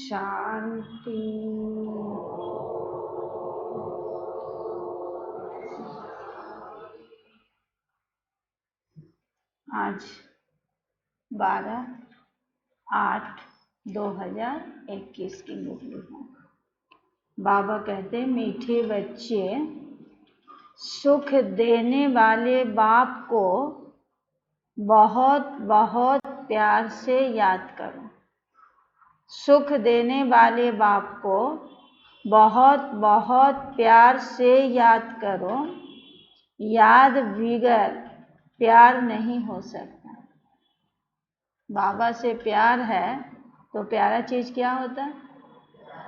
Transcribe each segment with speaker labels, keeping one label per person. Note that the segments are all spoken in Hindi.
Speaker 1: शांति। आज 12/8/2021 की मुरली है। बाबा कहते मीठे बच्चे, सुख देने वाले बाप को बहुत बहुत प्यार से याद करो। सुख देने वाले बाप को बहुत बहुत प्यार से याद करो। याद बगैर प्यार नहीं हो सकता। बाबा से प्यार है तो प्यारा चीज़ क्या होता है?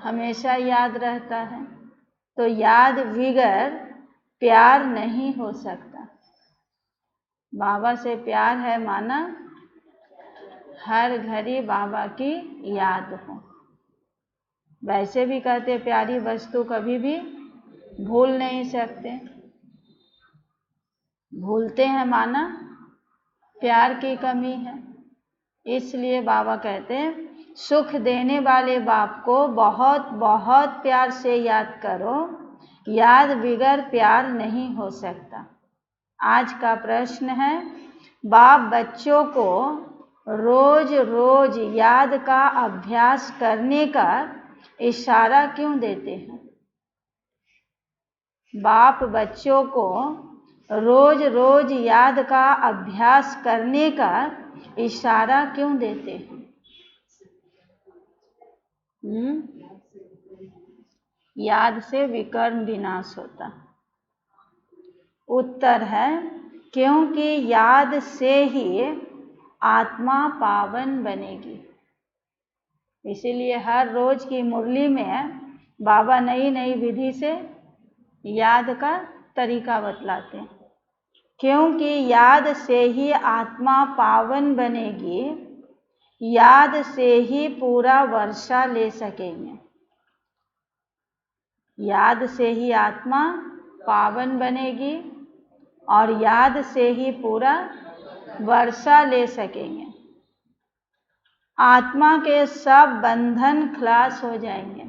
Speaker 1: हमेशा याद रहता है। तो याद बगैर प्यार नहीं हो सकता। बाबा से प्यार है माना हर घड़ी बाबा की याद हो। वैसे भी कहते प्यारी वस्तु कभी भी भूल नहीं सकते। भूलते हैं माना प्यार की कमी है। इसलिए बाबा कहते हैं सुख देने वाले बाप को बहुत बहुत प्यार से याद करो। याद बगैर प्यार नहीं हो सकता। आज का प्रश्न है, बाप बच्चों को रोज रोज याद का अभ्यास करने का इशारा क्यों देते हैं? बाप बच्चों को रोज रोज याद का अभ्यास करने का इशारा क्यों देते हैं? याद से विकर्म विनाश होता। उत्तर है क्योंकि याद से ही आत्मा पावन बनेगी। इसीलिए हर रोज की मुरली में बाबा नई नई विधि से याद का तरीका बतलाते हैं। क्योंकि याद से ही आत्मा पावन बनेगी। याद से ही पूरा वर्षा ले सकेंगे। याद से ही आत्मा पावन बनेगी और याद से ही पूरा वर्षा ले सकेंगे। आत्मा के सब बंधन खलास हो जाएंगे।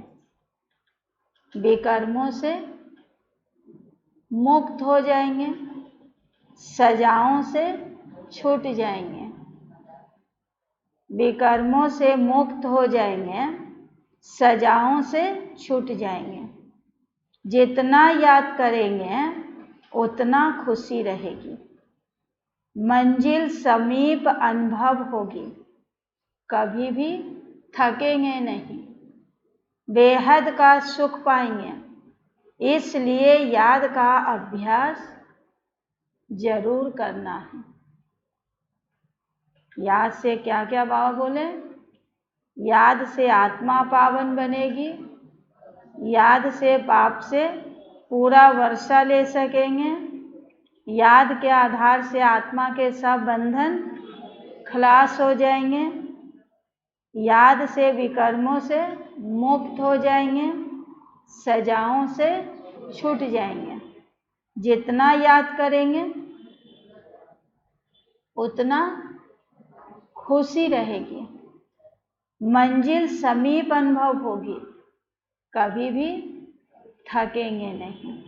Speaker 1: विकर्मों से मुक्त हो जाएंगे। सजाओं से छूट जाएंगे। विकर्मों से मुक्त हो जाएंगे। सजाओं से छूट जाएंगे। जितना याद करेंगे उतना खुशी रहेगी। मंजिल समीप अनुभव होगी। कभी भी थकेंगे नहीं। बेहद का सुख पाएंगे। इसलिए याद का अभ्यास जरूर करना है। याद से क्या क्या बाबा बोले? याद से आत्मा पावन बनेगी। याद से पाप से पूरा वर्षा ले सकेंगे। याद के आधार से आत्मा के सब बंधन खलास हो जाएंगे। याद से विकर्मों से मुक्त हो जाएंगे। सजाओं से छूट जाएंगे। जितना याद करेंगे उतना खुशी रहेगी। मंजिल समीप अनुभव होगी। कभी भी थकेंगे नहीं।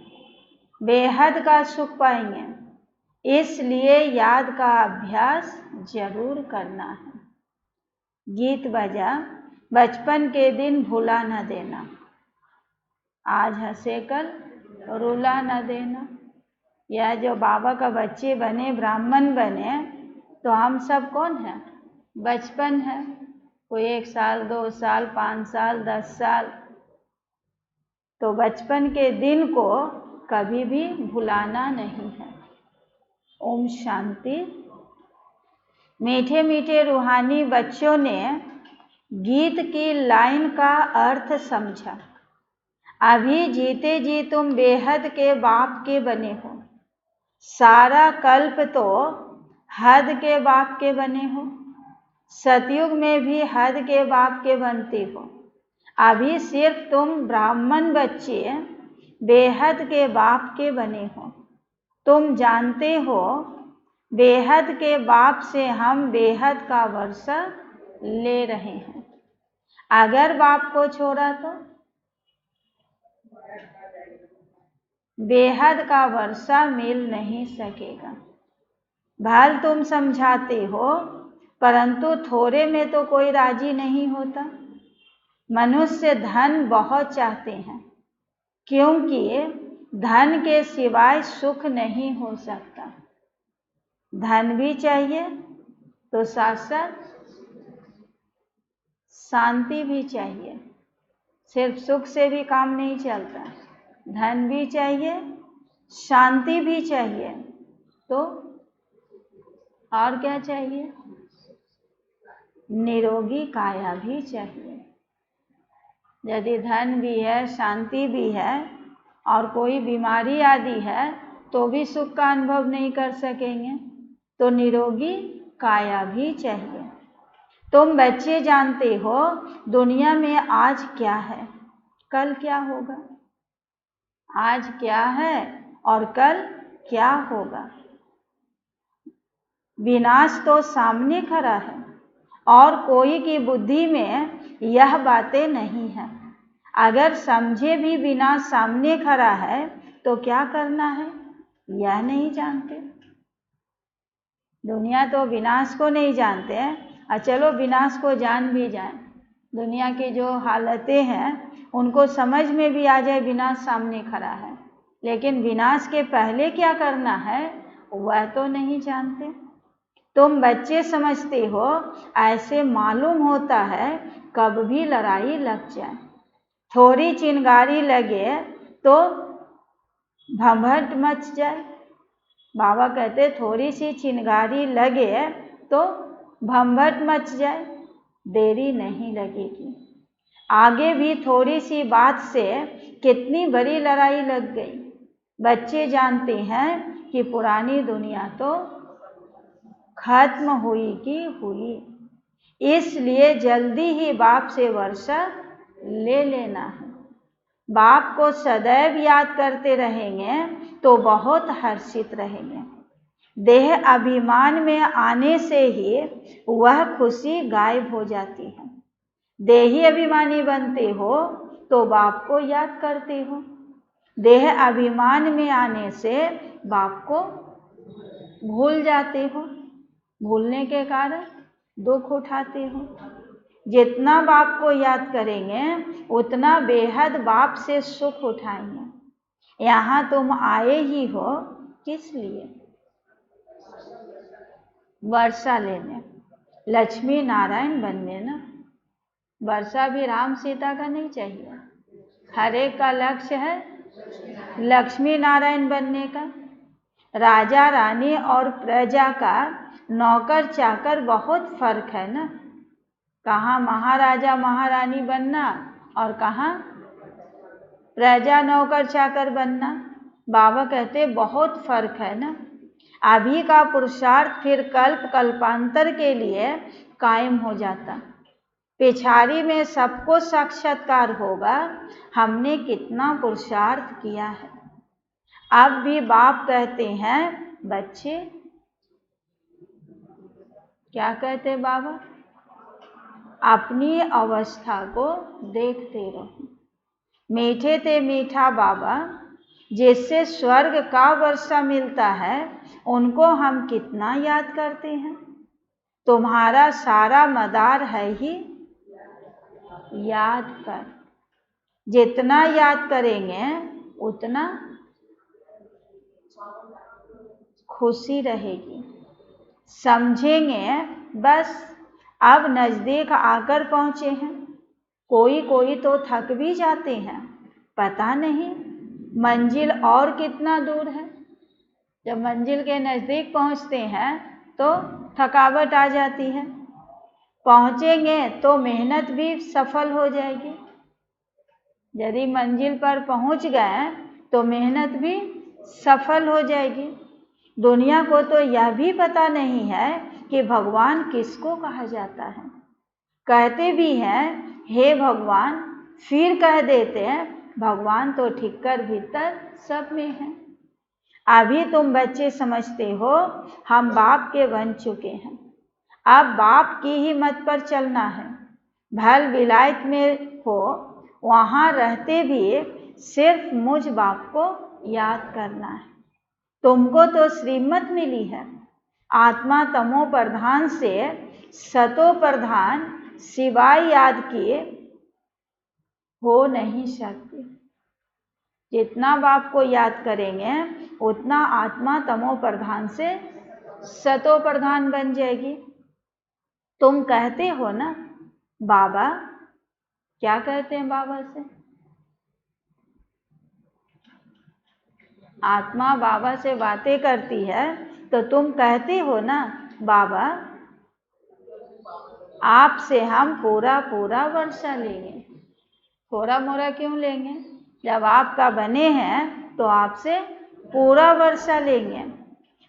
Speaker 1: बेहद का सुख पाएंगे। इसलिए याद का अभ्यास जरूर करना है। गीत बजा, बचपन के दिन भुला न देना। आज हंसे कल रुला न देना। यह जो बाबा का बच्चे बने, ब्राह्मण बने, तो हम सब कौन है? बचपन है। कोई 1 साल, 2 साल, 5 साल, 10 साल। तो बचपन के दिन को कभी भी भुलाना नहीं है। ओम शांति। मीठे मीठे रूहानी बच्चों ने गीत की लाइन का अर्थ समझा। अभी जीते जी तुम बेहद के बाप के बने हो। सारा कल्प तो हद के बाप के बने हो। सतयुग में भी हद के बाप के बनते हो। अभी सिर्फ तुम ब्राह्मण बच्चे बेहद के बाप के बने हो। तुम जानते हो बेहद के बाप से हम बेहद का वर्षा ले रहे हैं। अगर बाप को छोड़ा तो बेहद का वर्षा मिल नहीं सकेगा। भल तुम समझाते हो, परंतु थोड़े में तो कोई राजी नहीं होता। मनुष्य धन बहुत चाहते हैं, क्योंकि धन के सिवाय सुख नहीं हो सकता। धन भी चाहिए तो साथ साथ शांति भी चाहिए। सिर्फ सुख से भी काम नहीं चलता, धन भी चाहिए, शांति भी चाहिए, तो और क्या चाहिए? निरोगी काया भी चाहिए। यदि धन भी है, शांति भी है और कोई बीमारी आदि है तो भी सुख का अनुभव नहीं कर सकेंगे, तो निरोगी काया भी चाहिए। तुम बच्चे जानते हो दुनिया में आज क्या है, कल क्या होगा। आज क्या है और कल क्या होगा। विनाश तो सामने खड़ा है और कोई की बुद्धि में यह बातें नहीं है। अगर समझे भी विनाश सामने खड़ा है तो क्या करना है, यह नहीं जानते। दुनिया तो विनाश को नहीं जानते हैं, और चलो विनाश को जान भी जाए, दुनिया की जो हालतें हैं उनको समझ में भी आ जाए विनाश सामने खड़ा है, लेकिन विनाश के पहले क्या करना है वह तो नहीं जानते। तुम बच्चे समझते हो, ऐसे मालूम होता है कब भी लड़ाई लग जाए। थोड़ी चिंगारी लगे तो भंभट मच जाए। बाबा कहते थोड़ी सी चिंगारी लगे तो भंभट मच जाए, देरी नहीं लगेगी। आगे भी थोड़ी सी बात से कितनी बड़ी लड़ाई लग गई। बच्चे जानते हैं कि पुरानी दुनिया तो खत्म हुई की हुई, इसलिए जल्दी ही बाप से वर्षा ले लेना है। बाप को सदैव याद करते रहेंगे तो बहुत हर्षित रहेंगे। देह अभिमान में आने से ही वह खुशी गायब हो जाती है। देही अभिमानी बनते हो तो बाप को याद करते हो। देह अभिमान में आने से बाप को भूल जाते हो, भूलने के कारण दुख उठाते हो। जितना बाप को याद करेंगे उतना बेहद बाप से सुख उठाएंगे। यहाँ तुम आए ही हो किस लिए? वर्षा लेने, लक्ष्मी नारायण बनने ना। वर्षा भी राम सीता का नहीं चाहिए, हर एक का लक्ष्य है लक्ष्मी नारायण बनने का। राजा रानी और प्रजा का नौकर चाकर बहुत फर्क है ना। कहाँ महाराजा महारानी बनना और कहाँ प्रजा नौकर चाकर बनना। बाबा कहते बहुत फर्क है ना। अभी का पुरुषार्थ फिर कल्प कल्पांतर के लिए कायम हो जाता। पिछाड़ी में सबको साक्षात्कार होगा, हमने कितना पुरुषार्थ किया है। अब भी बाप कहते हैं बच्चे, क्या कहते बाबा? अपनी अवस्था को देखते रहो। मीठे ते मीठा बाबा जिससे स्वर्ग का वर्षा मिलता है उनको हम कितना याद करते हैं। तुम्हारा सारा मदार है ही याद कर। जितना याद करेंगे उतना खुशी रहेगी। समझेंगे बस अब नज़दीक आकर पहुँचे हैं। कोई कोई तो थक भी जाते हैं, पता नहीं मंजिल और कितना दूर है। जब मंजिल के नज़दीक पहुँचते हैं तो थकावट आ जाती है। पहुँचेंगे तो मेहनत भी सफल हो जाएगी। यदि मंजिल पर पहुँच गए तो मेहनत भी सफल हो जाएगी। दुनिया को तो यह भी पता नहीं है कि भगवान किसको कहा जाता है। कहते भी हैं हे भगवान, फिर कह देते हैं भगवान तो ठिक्कर भीतर सब में है। अभी तुम बच्चे समझते हो हम बाप के बन चुके हैं, अब बाप की ही मत पर चलना है। भल विलायत में हो, वहाँ रहते भी सिर्फ मुझ बाप को याद करना है। तुमको तो श्रीमत मिली है, आत्मा तमो प्रधान से सतो प्रधान सिवाय याद किए हो नहीं सकती। जितना बाप को याद करेंगे उतना आत्मा तमो प्रधान से सतो प्रधान बन जाएगी। तुम कहते हो ना बाबा, क्या कहते हैं बाबा से? आत्मा बाबा से बातें करती है तो तुम कहते हो ना बाबा, आपसे हम पूरा पूरा वर्षा लेंगे। थोड़ा मोड़ा क्यों लेंगे? जब आपका बने हैं तो आपसे पूरा वर्षा लेंगे।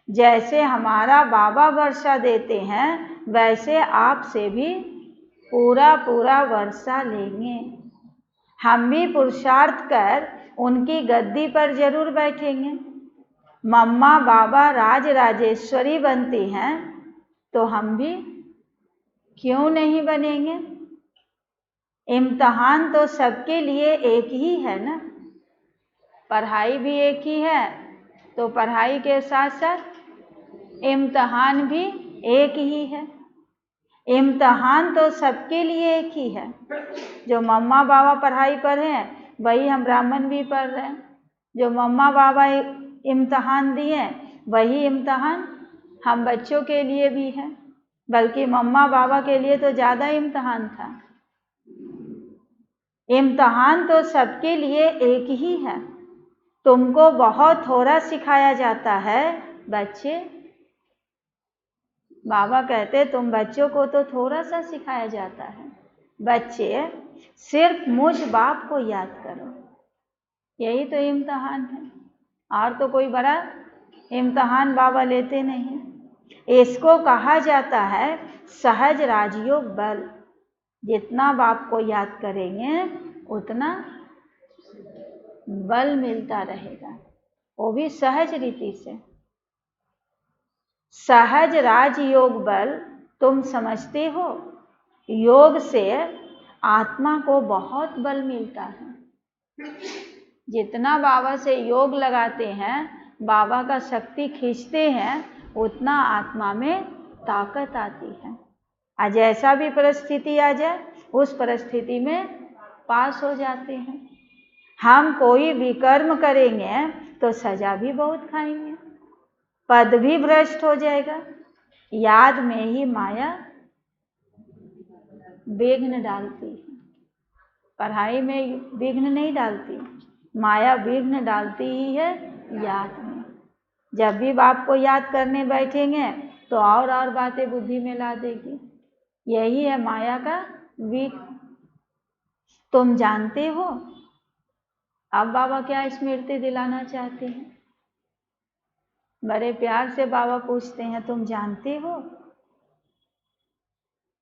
Speaker 1: जैसे हमारा बाबा वर्षा देते हैं वैसे आपसे भी पूरा पूरा वर्षा लेंगे। हम भी पुरुषार्थ कर उनकी गद्दी पर जरूर बैठेंगे। मम्मा बाबा राज राजेश्वरी बनती हैं तो हम भी क्यों नहीं बनेंगे? इम्तहान तो सबके लिए एक ही है ना, पढ़ाई भी एक ही है तो पढ़ाई के साथ साथ इम्तहान भी एक ही है। इम्तहान तो सबके लिए एक ही है। जो मम्मा बाबा पढ़ाई पढ़े हैं वही हम ब्राह्मण भी पढ़ रहे हैं। जो मम्मा बाबा इम्तहान दिए वही इम्तहान हम बच्चों के लिए भी है, बल्कि मम्मा बाबा के लिए तो ज़्यादा इम्तहान था। इम्तहान तो सबके लिए एक ही है। तुमको बहुत थोड़ा सिखाया जाता है बच्चे। बाबा कहते तुम बच्चों को तो थोड़ा सा सिखाया जाता है। बच्चे सिर्फ मुझ बाप को याद करो, यही तो इम्तहान है। और तो कोई बड़ा इम्तहान बाबा लेते नहीं। इसको कहा जाता है सहज राजयोग बल। जितना बाप को याद करेंगे उतना बल मिलता रहेगा, वो भी सहज रीति से। सहज राजयोग बल तुम समझते हो, योग से आत्मा को बहुत बल मिलता है। जितना बाबा से योग लगाते हैं, बाबा का शक्ति खींचते हैं, उतना आत्मा में ताकत आती है। और जैसा भी परिस्थिति आ जाए उस परिस्थिति में पास हो जाते हैं। हम कोई विकर्म करेंगे तो सजा भी बहुत खाएंगे, पद भी भ्रष्ट हो जाएगा। याद में ही माया विघ्न डालती है, पढ़ाई में विघ्न नहीं डालती, माया विघ्न डालती ही है याद में। जब भी बाप को याद करने बैठेंगे तो और बातें बुद्धि में ला देगी। यही है माया का विघ्न। तुम जानते हो अब बाबा क्या स्मृति दिलाना चाहते हैं? बड़े प्यार से बाबा पूछते हैं तुम जानते हो?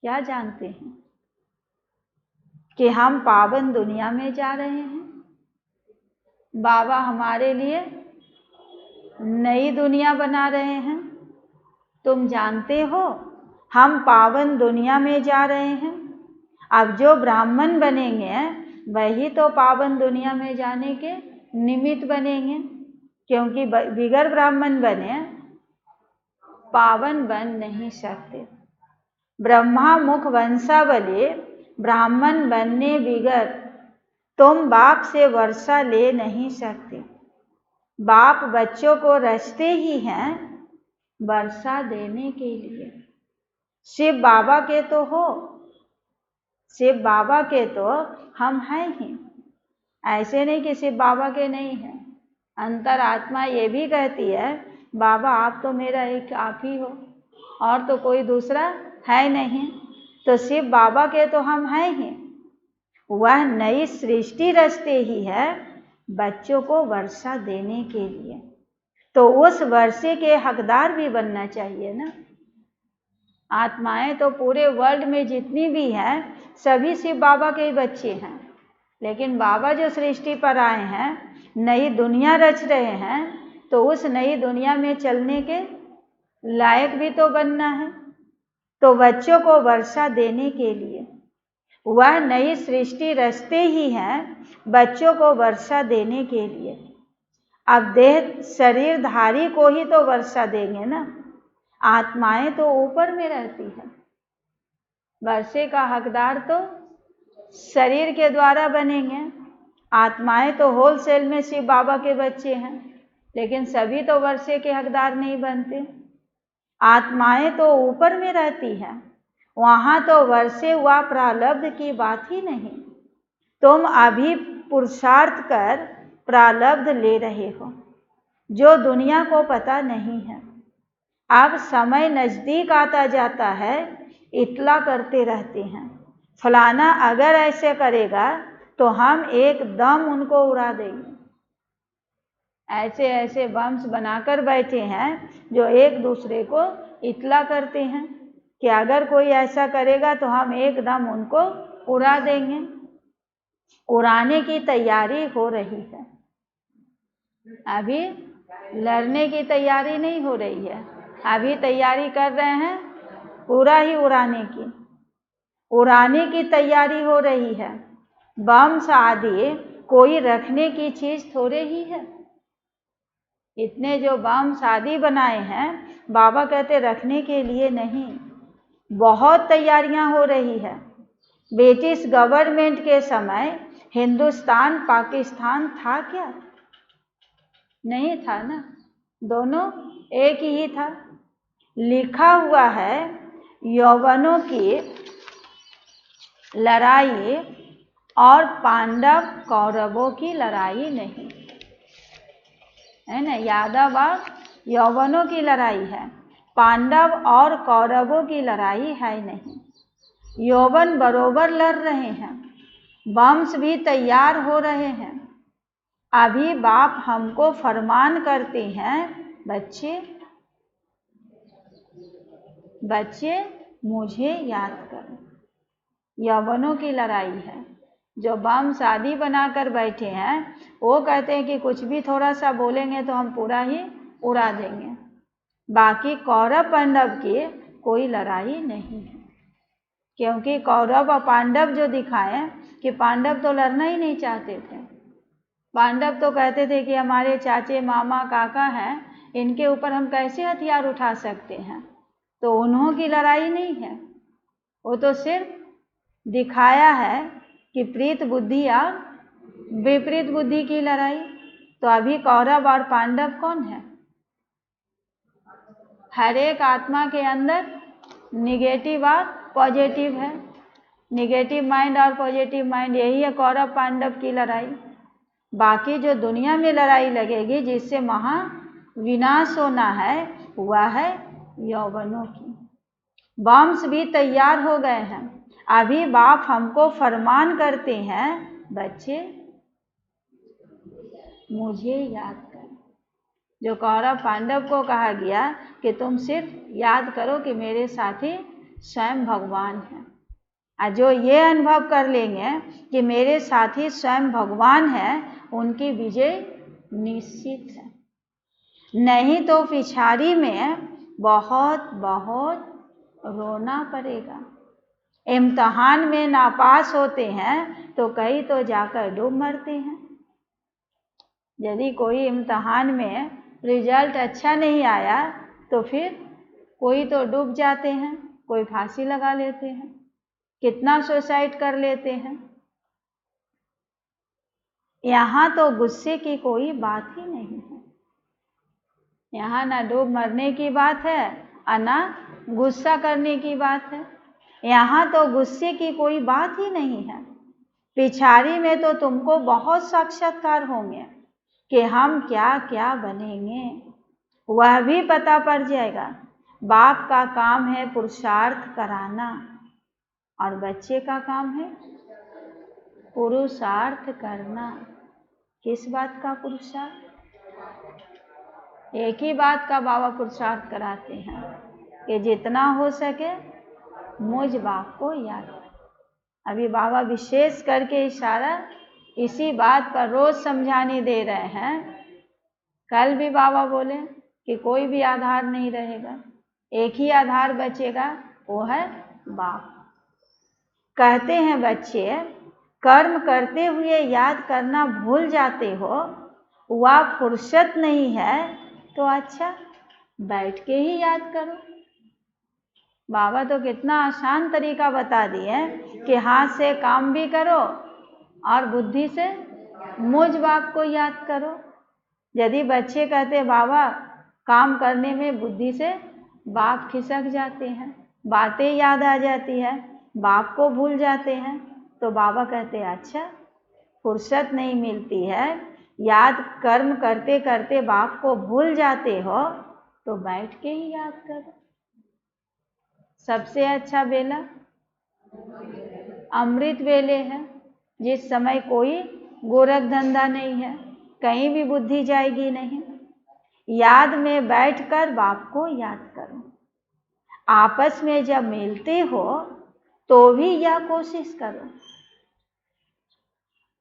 Speaker 1: क्या जानते हैं? कि हम पावन दुनिया में जा रहे हैं। बाबा हमारे लिए नई दुनिया बना रहे हैं। तुम जानते हो हम पावन दुनिया में जा रहे हैं। अब जो ब्राह्मण बनेंगे वही तो पावन दुनिया में जाने के निमित्त बनेंगे, क्योंकि बिगर ब्राह्मण बने पावन बन नहीं सकते। ब्रह्मा मुख वंशावली ब्राह्मण बनने बिगर तुम बाप से वर्षा ले नहीं सकते। बाप बच्चों को रचते ही हैं वर्षा देने के लिए। शिव बाबा के तो हो, शिव बाबा के तो हम हैं ही, ऐसे नहीं कि शिव बाबा के नहीं हैं। अंतरात्मा ये भी कहती है बाबा आप तो मेरा एक आप ही हो, और तो कोई दूसरा है नहीं। तो शिव बाबा के तो हम हैं ही। वह नई सृष्टि रचते ही है बच्चों को वर्षा देने के लिए, तो उस वर्षे के हकदार भी बनना चाहिए ना। आत्माएं तो पूरे वर्ल्ड में जितनी भी हैं सभी शिव बाबा के ही बच्चे हैं, लेकिन बाबा जो सृष्टि पर आए हैं, नई दुनिया रच रहे हैं, तो उस नई दुनिया में चलने के लायक भी तो बनना है। तो बच्चों को वर्षा देने के लिए वह नई सृष्टि रचते ही हैं बच्चों को वर्षा देने के लिए। अब देह शरीरधारी को ही तो वर्षा देंगे ना, आत्माएं तो ऊपर में रहती है। वर्षे का हकदार तो शरीर के द्वारा बनेंगे। आत्माएं तो होलसेल में शिव बाबा के बच्चे हैं, लेकिन सभी तो वर्षे के हकदार नहीं बनते। आत्माएं तो ऊपर में रहती है, वहां तो वर्षे हुआ प्रारब्ध की बात ही नहीं। तुम अभी पुरुषार्थ कर प्रारब्ध ले रहे हो, जो दुनिया को पता नहीं है। अब समय नजदीक आता जाता है, इतला करते रहते हैं, फलाना अगर ऐसे करेगा तो हम एकदम उनको उड़ा देंगे। ऐसे ऐसे बम्स बनाकर बैठे हैं जो एक दूसरे को इतला करते हैं कि अगर कोई ऐसा करेगा तो हम एकदम उनको उड़ा देंगे। उड़ाने की तैयारी हो रही है, अभी लड़ने की तैयारी नहीं हो रही है। अभी तैयारी कर रहे हैं पूरा ही उड़ाने की तैयारी हो रही है। बम्स आदि कोई रखने की चीज थोड़े ही है। इतने जो बम्स आदि बनाए हैं, बाबा कहते रखने के लिए नहीं, बहुत तैयारियां हो रही है। ब्रिटिश गवर्नमेंट के समय हिंदुस्तान पाकिस्तान था क्या? नहीं था ना, दोनों एक ही था। लिखा हुआ है यौवनों की लड़ाई और पांडव कौरवों की लड़ाई नहीं है ना। यादव और यौवनों की लड़ाई है, पांडव और कौरवों की लड़ाई है नहीं। यौवन बरोबर लड़ रहे हैं, बम्स भी तैयार हो रहे हैं। अभी बाप हमको फरमान करते हैं, बच्चे मुझे याद करो। यौवनों की लड़ाई है। जो बम शादी बनाकर बैठे हैं वो कहते हैं कि कुछ भी थोड़ा सा बोलेंगे तो हम पूरा ही उड़ा देंगे। बाकी कौरव पांडव की कोई लड़ाई नहीं है, क्योंकि कौरव और पांडव जो दिखाए कि पांडव तो लड़ना ही नहीं चाहते थे। पांडव तो कहते थे कि हमारे चाचे मामा काका हैं, इनके ऊपर हम कैसे हथियार उठा सकते हैं। तो उन्हों की लड़ाई नहीं है, वो तो सिर्फ दिखाया है कि प्रीत बुद्धि और विपरीत बुद्धि की लड़ाई। तो अभी कौरव और पांडव कौन है? हर एक आत्मा के अंदर निगेटिव और पॉजिटिव है। निगेटिव माइंड और पॉजिटिव माइंड, यही है कौरव पांडव की लड़ाई। बाकी जो दुनिया में लड़ाई लगेगी जिससे महा विनाश होना है, वह है यौवनों की। बम्स भी तैयार हो गए हैं। अभी बाप हमको फरमान करते हैं, बच्चे मुझे याद करो। जो कौरव पांडव को कहा गया कि तुम सिर्फ याद करो कि मेरे साथी स्वयं भगवान हैं, और जो ये अनुभव कर लेंगे कि मेरे साथी स्वयं भगवान हैं, उनकी विजय निश्चित है। नहीं तो पिछाड़ी में बहुत बहुत रोना पड़ेगा। इम्तहान में नापास होते हैं तो कई तो जाकर डूब मरते हैं। यदि कोई इम्तहान में रिजल्ट अच्छा नहीं आया तो फिर कोई तो डूब जाते हैं, कोई फांसी लगा लेते हैं, कितना सुसाइड कर लेते हैं। यहाँ तो गुस्से की कोई बात ही नहीं है। यहाँ ना डूब मरने की बात है और ना गुस्सा करने की बात है। यहाँ तो गुस्से की कोई बात ही नहीं है। पिछाड़ी में तो तुमको बहुत साक्षात्कार होंगे कि हम क्या क्या बनेंगे, वह भी पता पड़ जाएगा। बाप का काम है पुरुषार्थ कराना और बच्चे का काम है पुरुषार्थ करना। किस बात का पुरुषार्थ? एक ही बात का बाबा पुरुषार्थ कराते हैं कि जितना हो सके मुझ बाप को याद करें। अभी बाबा विशेष करके इशारा इसी बात पर रोज समझाने दे रहे हैं। कल भी बाबा बोले कि कोई भी आधार नहीं रहेगा, एक ही आधार बचेगा, वो है बाप। कहते हैं बच्चे, कर्म करते हुए याद करना भूल जाते हो, वह फुर्सत नहीं है, तो अच्छा बैठ के ही याद करो। बाबा तो कितना आसान तरीका बता दिए कि हाथ से काम भी करो और बुद्धि से मुझ बाप को याद करो। यदि बच्चे कहते बाबा काम करने में बुद्धि से बाप खिसक जाते हैं, बातें याद आ जाती है, बाप को भूल जाते हैं, तो बाबा कहते अच्छा फुर्सत नहीं मिलती है, याद कर्म करते करते बाप को भूल जाते हो, तो बैठ के ही याद करो। सबसे अच्छा बेला अमृत वेले है, जिस समय कोई गोरख धंधा नहीं है, कहीं भी बुद्धि जाएगी नहीं। याद में बैठकर बाप को याद करो। आपस में जब मिलते हो तो भी यह कोशिश करो।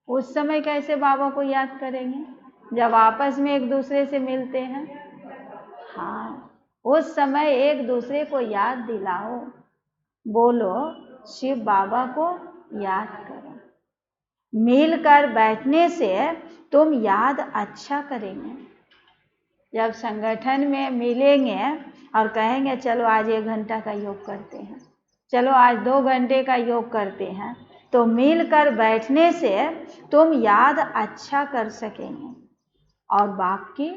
Speaker 1: उस समय कैसे बाबा को याद करेंगे? जब आपस में एक दूसरे से मिलते हैं। हाँ, उस समय एक दूसरे को याद दिलाओ, बोलो शिव बाबा को याद करो। मिलकर बैठने से तुम याद अच्छा करेंगे। जब संगठन में मिलेंगे और कहेंगे चलो आज 1 घंटा का योग करते हैं, चलो आज 2 घंटे का योग करते हैं, तो मिलकर बैठने से तुम याद अच्छा कर सकेंगे और बाप की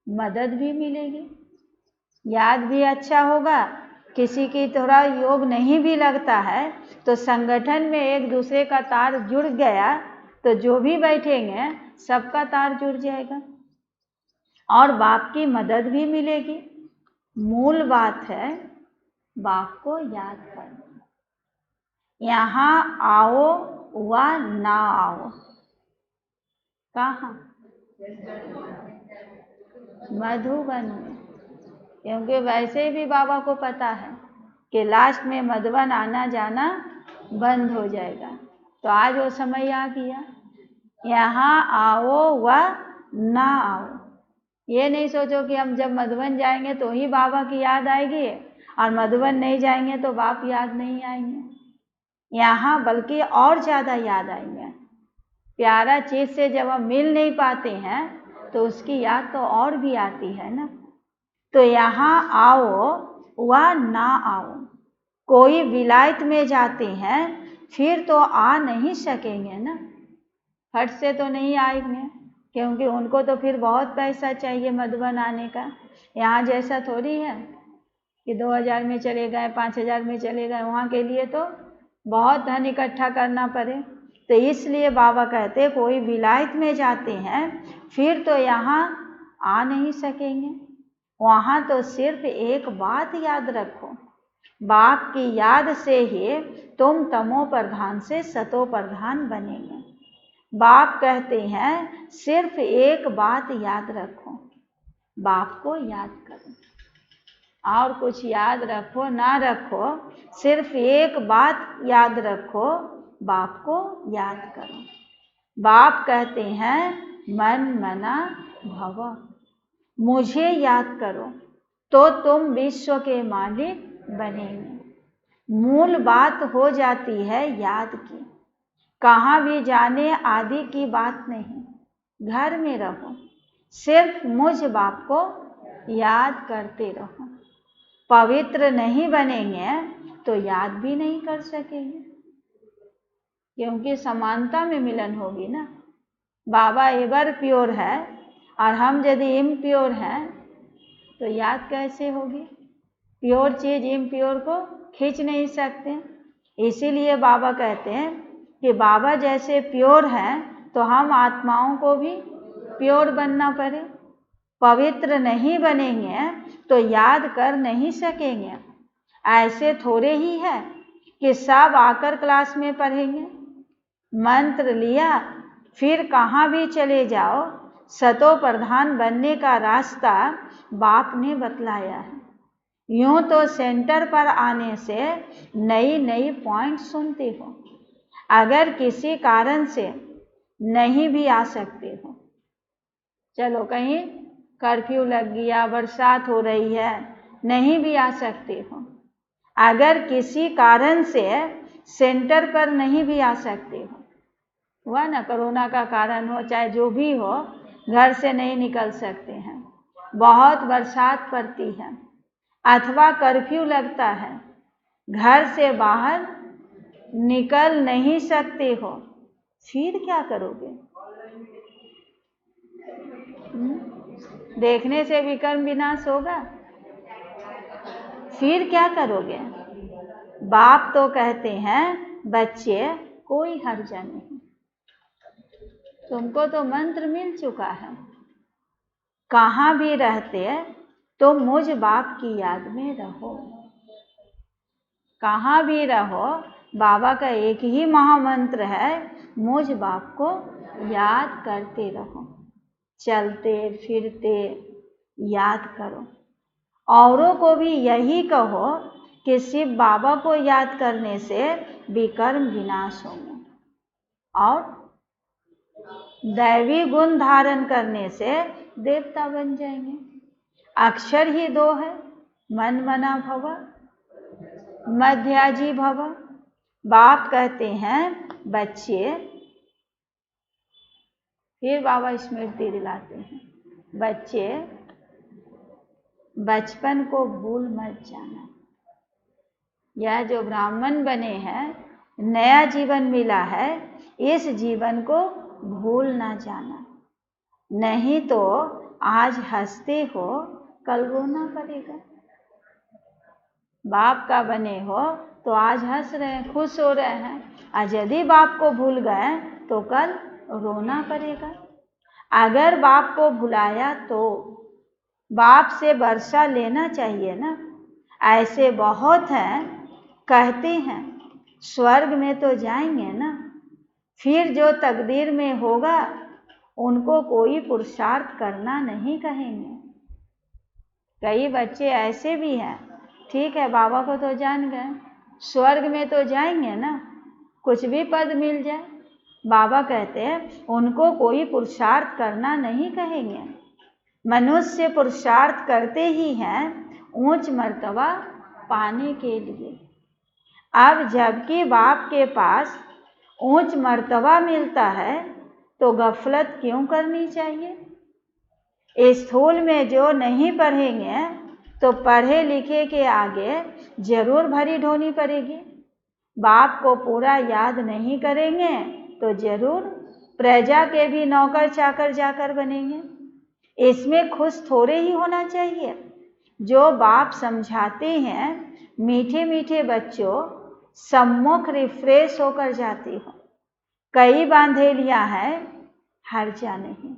Speaker 1: मदद भी मिलेगी, याद भी अच्छा होगा। किसी की थोड़ा योग नहीं भी लगता है तो संगठन में एक दूसरे का तार जुड़ गया तो जो भी बैठेंगे सबका तार जुड़ जाएगा और बाप की मदद भी मिलेगी। मूल बात है बाप को याद करना। यहाँ आओ व ना आओ, कहाँ? मधुबन में, क्योंकि वैसे भी बाबा को पता है कि लास्ट में मधुबन आना जाना बंद हो जाएगा, तो आज वो समय आ गया। यहाँ आओ व ना आओ, ये नहीं सोचो कि हम जब मधुबन जाएंगे तो ही बाबा की याद आएगी और मधुबन नहीं जाएंगे तो बाप याद नहीं आएंगे। यहाँ बल्कि और ज़्यादा याद आएंगे। प्यारा चीज़ से जब हम मिल नहीं पाते हैं तो उसकी याद तो और भी आती है ना। तो यहाँ आओ व ना आओ, कोई विलायत में जाते हैं फिर तो आ नहीं सकेंगे ना, फट से तो नहीं आएंगे, क्योंकि उनको तो फिर बहुत पैसा चाहिए मधुबन आने का। यहाँ जैसा थोड़ी है कि 2000 में चले गए, 5000 में चले गए, वहाँ के लिए तो बहुत धन इकट्ठा करना पड़े। तो इसलिए बाबा कहते कोई विलायत में जाते हैं फिर तो यहाँ आ नहीं सकेंगे। वहाँ तो सिर्फ एक बात याद रखो, बाप की याद से ही तुम तमो प्रधान से सतो प्रधान बनेंगे। बाप कहते हैं सिर्फ एक बात याद रखो, बाप को याद करो, और कुछ याद रखो ना रखो, सिर्फ एक बात याद रखो, बाप को याद करो। बाप कहते हैं मन मना भव, मुझे याद करो तो तुम विश्व के मालिक बनेंगे। मूल बात हो जाती है याद की, कहाँ भी जाने आदि की बात नहीं। घर में रहो, सिर्फ मुझ बाप को याद करते रहो। पवित्र नहीं बनेंगे तो याद भी नहीं कर सकेंगे, क्योंकि समानता में मिलन होगी ना। बाबा एवर प्योर है और हम यदि इम्प्योर हैं तो याद कैसे होगी? प्योर चीज़ इम्प्योर को खींच नहीं सकते। इसीलिए बाबा कहते हैं कि बाबा जैसे प्योर हैं तो हम आत्माओं को भी प्योर बनना पड़े। पवित्र नहीं बनेंगे तो याद कर नहीं सकेंगे। ऐसे थोड़े ही है कि सब आकर क्लास में पढ़ेंगे, मंत्र लिया फिर कहाँ भी चले जाओ, सतो प्रधान बनने का रास्ता बाप ने बतलाया है। यूं तो सेंटर पर आने से नई नई पॉइंट सुनते हो, अगर किसी कारण से नहीं भी आ सकते हो, चलो कहीं कर्फ्यू लग गया, बरसात हो रही है, नहीं भी आ सकते हो, अगर किसी कारण से सेंटर पर नहीं भी आ सकते हो। हुआ ना, कोरोना का कारण हो चाहे जो भी हो, घर से नहीं निकल सकते हैं, बहुत बरसात पड़ती है अथवा कर्फ्यू लगता है, घर से बाहर निकल नहीं सकते हो, फिर क्या करोगे? देखने से विकर्म विनाश होगा, फिर क्या करोगे? बाप तो कहते हैं बच्चे कोई हर्जा नहीं, तुमको तो मंत्र मिल चुका है, कहाँ भी रहते तो मुझ बाप की याद में रहो। कहाँ भी रहो, बाबा का एक ही महामंत्र है, मुझ बाप को याद करते रहो, चलते फिरते याद करो। औरों को भी यही कहो कि शिव बाबा को याद करने से विकर्म विनाश होंगे और दैवी गुण धारण करने से देवता बन जाएंगे। अक्षर ही दो है, मन मना भव, मध्याजी भव। बाप कहते हैं बच्चे, फिर बाबा स्मृति दिलाते हैं, बच्चे बचपन को भूल मत जाना। यह जो ब्राह्मण बने हैं, नया जीवन मिला है, इस जीवन को भूल ना जाना, नहीं तो आज हंसते हो कल रोना पड़ेगा। बाप का बने हो तो आज हंस रहे हैं, खुश हो रहे हैं, आज यदि बाप को भूल गए तो कल रोना पड़ेगा। अगर बाप को भुलाया तो बाप से वर्षा लेना चाहिए ना। ऐसे बहुत हैं, कहते हैं स्वर्ग में तो जाएंगे ना, फिर जो तकदीर में होगा उनको कोई पुरुषार्थ करना नहीं कहेंगे। कई बच्चे ऐसे भी हैं, ठीक है बाबा को तो जान गए, स्वर्ग में तो जाएंगे ना, कुछ भी पद मिल जाए, बाबा कहते हैं उनको कोई पुरुषार्थ करना नहीं कहेंगे। मनुष्य पुरुषार्थ करते ही हैं ऊंच मर्तबा पाने के लिए। अब जबकि बाप के पास ऊंच मर्तबा मिलता है तो गफलत क्यों करनी चाहिए? स्थूल में जो नहीं पढ़ेंगे तो पढ़े लिखे के आगे जरूर भरी ढोनी पड़ेगी। बाप को पूरा याद नहीं करेंगे तो जरूर प्रजा के भी नौकर चाकर जाकर बनेंगे। इसमें खुश थोड़े ही होना चाहिए। जो बाप समझाते हैं मीठे मीठे बच्चों, सम्मुख रिफ्रेश होकर जाती हो। कई बांधेलियां हैं, हर्जा नहीं,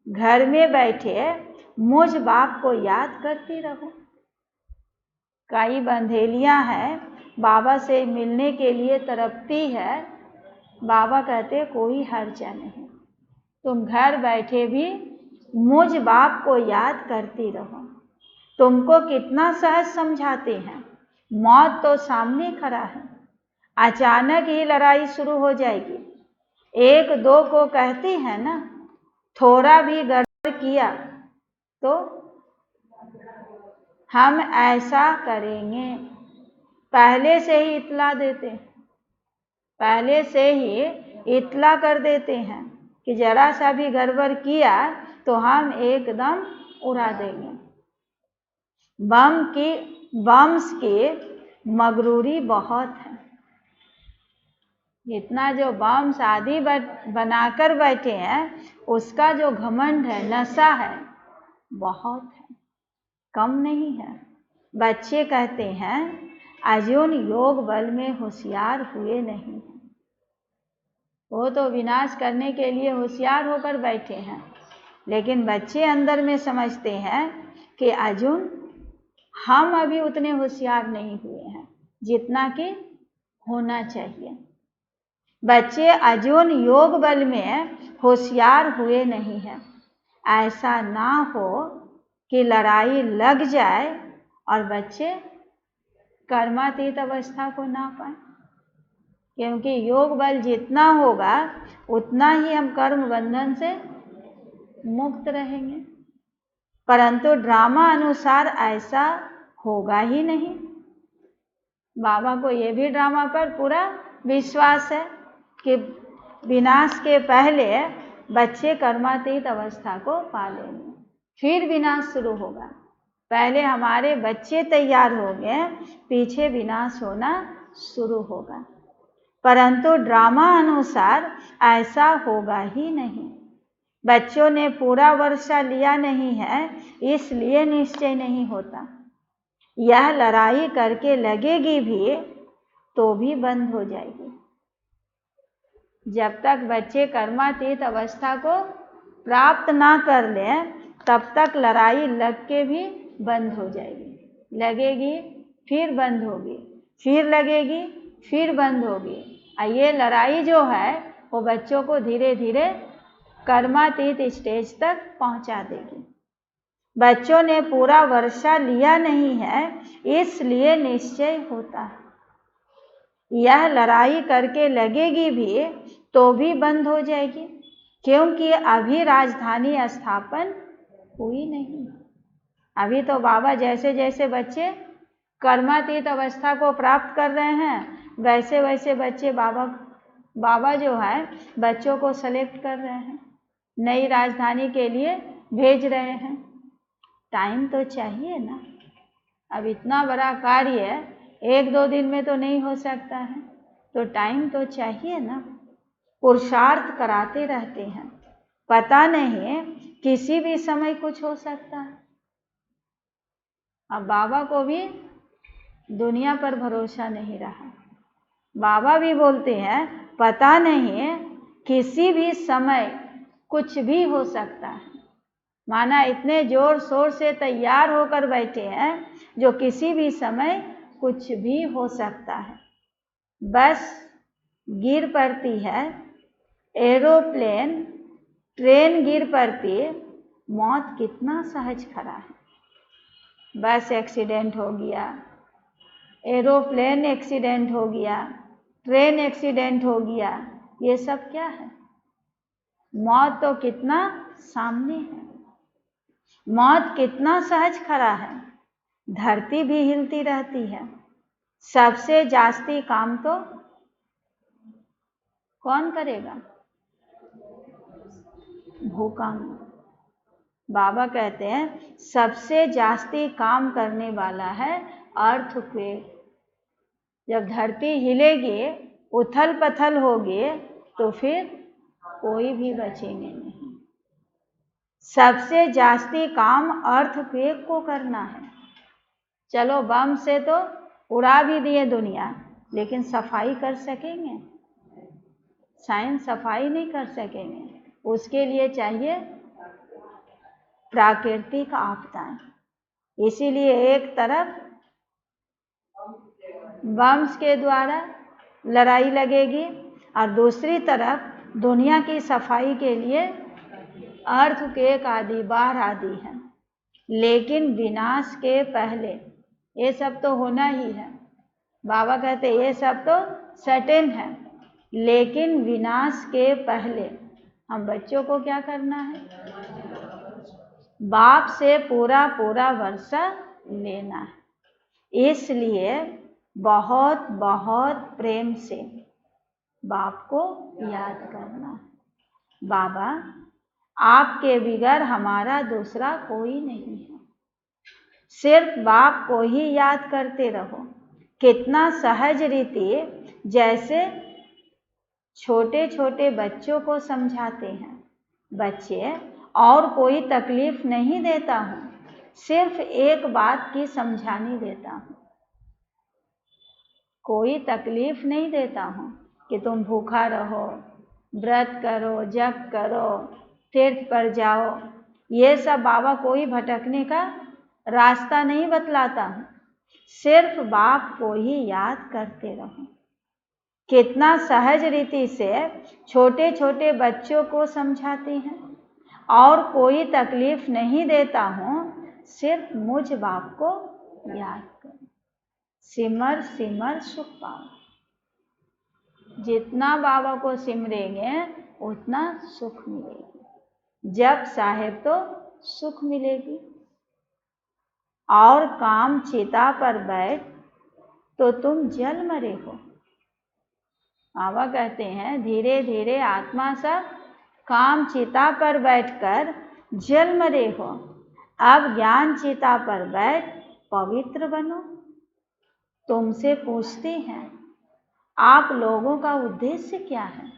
Speaker 1: घर में बैठे मुझ बाप को याद करती रहो। कई बंधेलियां हैं, बाबा से मिलने के लिए तड़पती है, बाबा कहते कोई हर्जा नहीं, तुम घर बैठे भी मुझ बाप को याद करती रहो। तुमको कितना सहज समझाते हैं, मौत तो सामने खड़ा है, अचानक ही लड़ाई शुरू हो जाएगी। एक दो को कहते हैं ना, थोड़ा भी गड़बड़ किया तो हम ऐसा करेंगे, पहले से ही इतला देते हैं, पहले से ही इतला कर देते हैं कि जरा सा भी गड़बड़ किया तो हम एकदम उड़ा देंगे। बम्स की मगरूरी बहुत है, इतना जो बम्स आदि बनाकर बैठे हैं उसका जो घमंड है, नशा है, बहुत है, कम नहीं है। बच्चे कहते हैं अर्जुन योग बल में होशियार हुए नहीं, वो तो विनाश करने के लिए होशियार होकर बैठे हैं, लेकिन बच्चे अंदर में समझते हैं कि अर्जुन हम अभी उतने होशियार नहीं हुए हैं जितना कि होना चाहिए। बच्चे अर्जुन योग बल में होशियार हुए नहीं हैं। ऐसा ना हो कि लड़ाई लग जाए और बच्चे कर्मातीत अवस्था को ना पाए, क्योंकि योग बल जितना होगा उतना ही हम कर्म बंधन से मुक्त रहेंगे, परंतु ड्रामा अनुसार ऐसा होगा ही नहीं। बाबा को ये भी ड्रामा पर पूरा विश्वास है कि विनाश के पहले बच्चे कर्मातीत अवस्था को पा लेंगे, फिर विनाश शुरू होगा। पहले हमारे बच्चे तैयार हो गए, पीछे विनाश होना शुरू होगा। परंतु ड्रामा अनुसार ऐसा होगा ही नहीं। बच्चों ने पूरा वर्षा लिया नहीं है, इसलिए निश्चय नहीं होता। यह लड़ाई करके लगेगी भी तो भी बंद हो जाएगी। जब तक बच्चे कर्मातीत अवस्था को प्राप्त ना कर लें, तब तक लड़ाई लग के भी बंद हो जाएगी। लगेगी, फिर बंद होगी, फिर लगेगी, फिर बंद होगी। और ये लड़ाई जो है वो बच्चों को धीरे धीरे कर्मातीत स्टेज तक पहुंचा देगी। बच्चों ने पूरा वर्षा लिया नहीं है, इसलिए निश्चय होता है। यह लड़ाई करके लगेगी भी तो भी बंद हो जाएगी, क्योंकि अभी राजधानी स्थापन हुई नहीं। अभी तो बाबा जैसे जैसे बच्चे कर्मातीत अवस्था को प्राप्त कर रहे हैं, वैसे वैसे बच्चे बाबा जो है बच्चों को सेलेक्ट कर रहे हैं, नई राजधानी के लिए भेज रहे हैं। टाइम तो चाहिए ना। अब इतना बड़ा कार्य 1-2 दिन में तो नहीं हो सकता है, तो टाइम तो चाहिए ना। पुरुषार्थ कराते रहते हैं, पता नहीं किसी भी समय कुछ हो सकता है। अब बाबा को भी दुनिया पर भरोसा नहीं रहा। बाबा भी बोलते हैं पता नहीं किसी भी समय कुछ भी हो सकता है। माना इतने जोर शोर से तैयार होकर बैठे हैं जो किसी भी समय कुछ भी हो सकता है। बस गिर पड़ती है एरोप्लेन, ट्रेन गिर पड़ती, मौत कितना सहज खड़ा है। बस एक्सीडेंट हो गया, एरोप्लेन एक्सीडेंट हो गया, ट्रेन एक्सीडेंट हो गया, ये सब क्या है? मौत तो कितना सामने है, मौत कितना सहज खड़ा है। धरती भी हिलती रहती है। सबसे जास्ती काम तो कौन करेगा? भूकंप। बाबा कहते हैं सबसे जास्ती काम करने वाला है अर्थक्वेक। जब धरती हिलेगी, उथल पथल होगी, तो फिर कोई भी बचेंगे नहीं। सबसे जास्ती काम अर्थक्वेक को करना है। चलो बम से तो उड़ा भी दिए दुनिया, लेकिन सफाई कर सकेंगे? साइंस सफाई नहीं कर सकेंगे। उसके लिए चाहिए प्राकृतिक आपदाएं। इसीलिए एक तरफ बम्स के द्वारा लड़ाई लगेगी और दूसरी तरफ दुनिया की सफाई के लिए अर्थक्वेक आदि, बाढ़ आदि है। लेकिन विनाश के पहले ये सब तो होना ही है। बाबा कहते ये सब तो सर्टेन है, लेकिन विनाश के पहले हम बच्चों को क्या करना है? बाप से पूरा पूरा वर्षा लेना है। इसलिए बहुत बहुत प्रेम से बाप को याद करना है। बाबा आपके बिगैर हमारा दूसरा कोई नहीं है, सिर्फ बाप को ही याद करते रहो। कितना सहज रीति, जैसे छोटे छोटे बच्चों को समझाते हैं। बच्चे और कोई तकलीफ नहीं देता हूँ, सिर्फ एक बात की समझानी देता हूँ। कोई तकलीफ नहीं देता हूँ कि तुम भूखा रहो, व्रत करो, जप करो, तीर्थ पर जाओ। ये सब बाबा कोई भटकने का रास्ता नहीं बतलाता हूँ, सिर्फ बाप को ही याद करते रहो। कितना सहज रीति से छोटे छोटे बच्चों को समझाते हैं, और कोई तकलीफ नहीं देता हूँ, सिर्फ मुझ बाप को याद करो। सिमर सिमर सुख पाओ। जितना बाबा को सिमरेंगे उतना सुख मिलेगी। जब साहेब तो सुख मिलेगी। और काम चिता पर बैठ तो तुम जल मरे हो। बाबा कहते हैं धीरे धीरे आत्मा सब काम चिता पर बैठकर जल मरे हो, अब ज्ञान चिता पर बैठ पवित्र बनो। तुमसे पूछते हैं आप लोगों का उद्देश्य क्या है?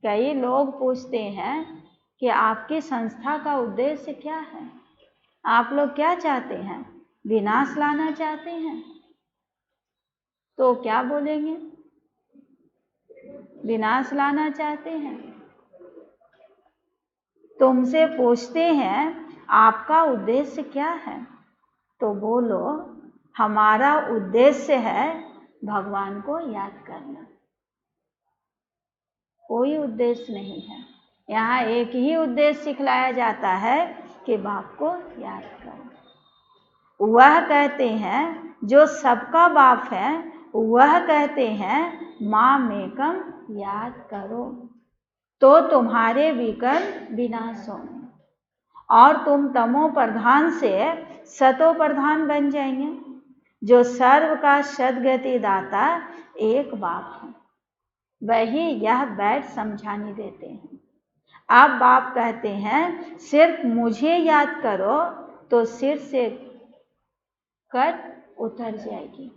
Speaker 1: कई लोग पूछते हैं कि आपकी संस्था का उद्देश्य क्या है? आप लोग क्या चाहते हैं? विनाश लाना चाहते हैं? तो क्या बोलेंगे? विनाश लाना चाहते हैं। तुमसे पूछते हैं आपका उद्देश्य क्या है? तो बोलो हमारा उद्देश्य है भगवान को याद करना। कोई उद्देश्य नहीं है। यहाँ एक ही उद्देश्य सिखलाया जाता है कि बाप को याद करो। वह कहते हैं जो सबका बाप है, वह कहते हैं माँ मेकम याद करो तो तुम्हारे विकर्म विनाश होंगे और तुम तमो प्रधान से सतो प्रधान बन जाएंगे। जो सर्व का सद्गति दाता एक बाप है, वही यह बैठ समझाने देते हैं। अब बाप कहते हैं सिर्फ मुझे याद करो तो सिर से कट उतर जाएगी।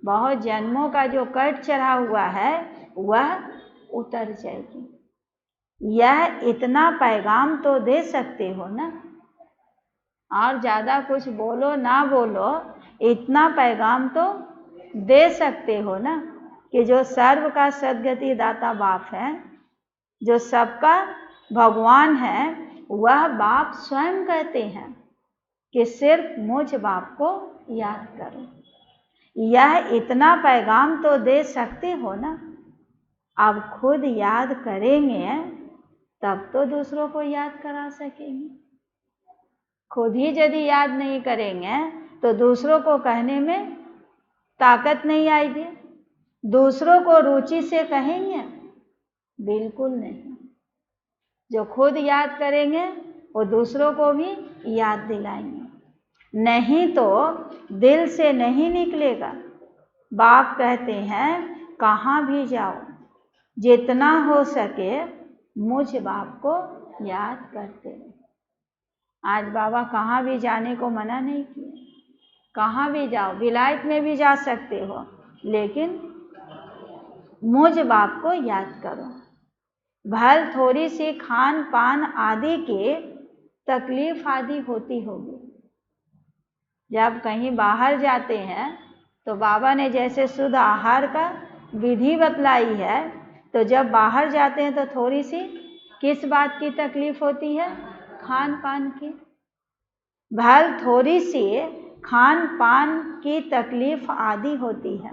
Speaker 1: बहुत जन्मों का जो कट चढ़ा हुआ है वह उतर जाएगी। यह इतना पैगाम तो दे सकते हो ना, और ज़्यादा कुछ बोलो ना बोलो, इतना पैगाम तो दे सकते हो ना कि जो सर्व का सद्गति दाता बाप है, जो सबका भगवान है, वह बाप स्वयं कहते हैं कि सिर्फ मुझ बाप को याद करो। यह इतना पैगाम तो दे सकते हो ना। अब खुद याद करेंगे तब तो दूसरों को याद करा सकेंगे। खुद ही यदि याद नहीं करेंगे तो दूसरों को कहने में ताकत नहीं आएगी। दूसरों को रुचि से कहेंगे? बिल्कुल नहीं। जो खुद याद करेंगे वो दूसरों को भी याद दिलाएंगे, नहीं तो दिल से नहीं निकलेगा। बाप कहते हैं कहाँ भी जाओ जितना हो सके मुझ बाप को याद करते रहो। आज बाबा कहाँ भी जाने को मना नहीं किए। कहाँ भी जाओ, विलायत में भी जा सकते हो, लेकिन मुझ बाप को याद करो। भल थोड़ी सी खान पान आदि की तकलीफ आदि होती होगी। जब कहीं बाहर जाते हैं तो बाबा ने जैसे शुद्ध आहार का विधि बतलाई है, तो जब बाहर जाते हैं तो थोड़ी सी किस बात की तकलीफ होती है? खान पान की। भल थोड़ी सी खान पान की तकलीफ आदि होती है।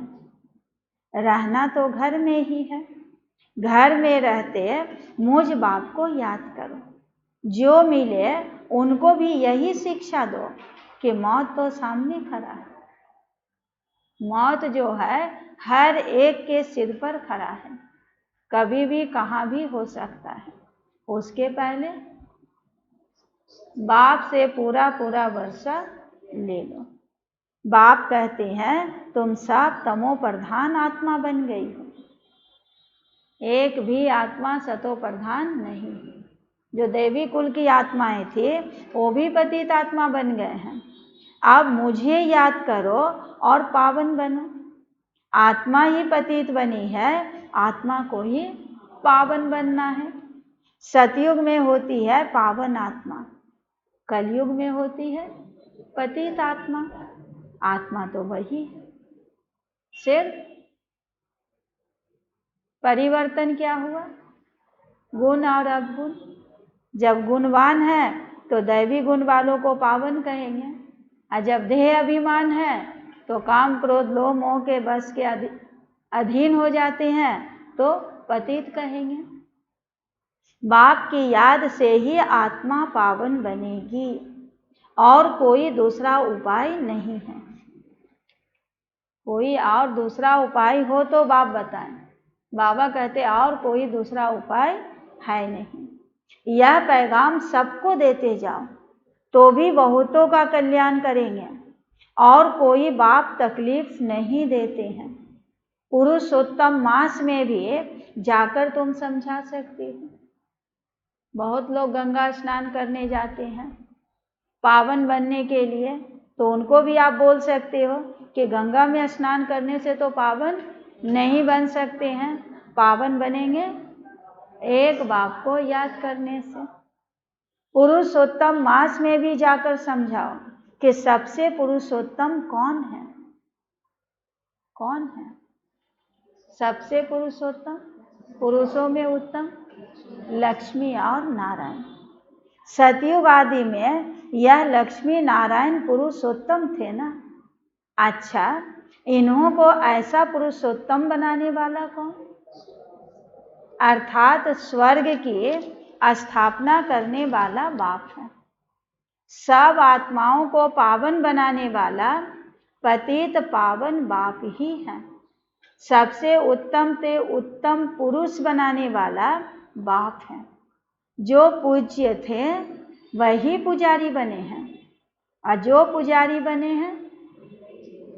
Speaker 1: रहना तो घर में ही है। घर में रहते मुझ बाप को याद करो। जो मिले उनको भी यही शिक्षा दो कि मौत तो सामने खड़ा है। मौत जो है हर एक के सिर पर खड़ा है, कभी भी कहाँ भी हो सकता है। उसके पहले बाप से पूरा पूरा वर्षा ले लो। बाप कहते हैं तुम सब तमो प्रधान आत्मा बन गई हो, एक भी आत्मा सतो प्रधान नहीं है। जो देवी कुल की आत्माएं थी वो भी पतित आत्मा बन गए हैं। अब मुझे याद करो और पावन बनो। आत्मा ही पतित बनी है, आत्मा को ही पावन बनना है। सतयुग में होती है पावन आत्मा, कलयुग में होती है पतित आत्मा। आत्मा तो वही है, सिर्फ परिवर्तन क्या हुआ? गुण और अवगुण। जब गुणवान है तो दैवी गुण वालों को पावन कहेंगे, और जब देह अभिमान है तो काम क्रोध लोभ मोह के बस के अधीन हो जाते हैं तो पतित कहेंगे। बाप की याद से ही आत्मा पावन बनेगी और कोई दूसरा उपाय नहीं है। कोई और दूसरा उपाय हो तो बाप बताएं। बाबा कहते और कोई दूसरा उपाय है नहीं। यह पैगाम सबको देते जाओ तो भी बहुतों का कल्याण करेंगे, और कोई बाप तकलीफ नहीं देते हैं। पुरुषोत्तम मास में भी जाकर तुम समझा सकती हो। बहुत लोग गंगा स्नान करने जाते हैं पावन बनने के लिए, तो उनको भी आप बोल सकते हो कि गंगा में स्नान करने से तो पावन नहीं बन सकते हैं, पावन बनेंगे एक बाप को याद करने से। पुरुषोत्तम मास में भी जाकर समझाओ कि सबसे पुरुषोत्तम कौन है, कौन है सबसे पुरुषोत्तम, पुरुषों में उत्तम लक्ष्मी और नारायण। सतयुग आदि में यह लक्ष्मी नारायण पुरुषोत्तम थे ना। अच्छा, इन्हों को ऐसा पुरुषोत्तम बनाने वाला कौन? अर्थात स्वर्ग की स्थापना करने वाला बाप है। सब आत्माओं को पावन बनाने वाला पतित पावन बाप ही है। सबसे उत्तम से उत्तम पुरुष बनाने वाला बाप है। जो पूज्य थे वही पुजारी बने हैं, और जो पुजारी बने हैं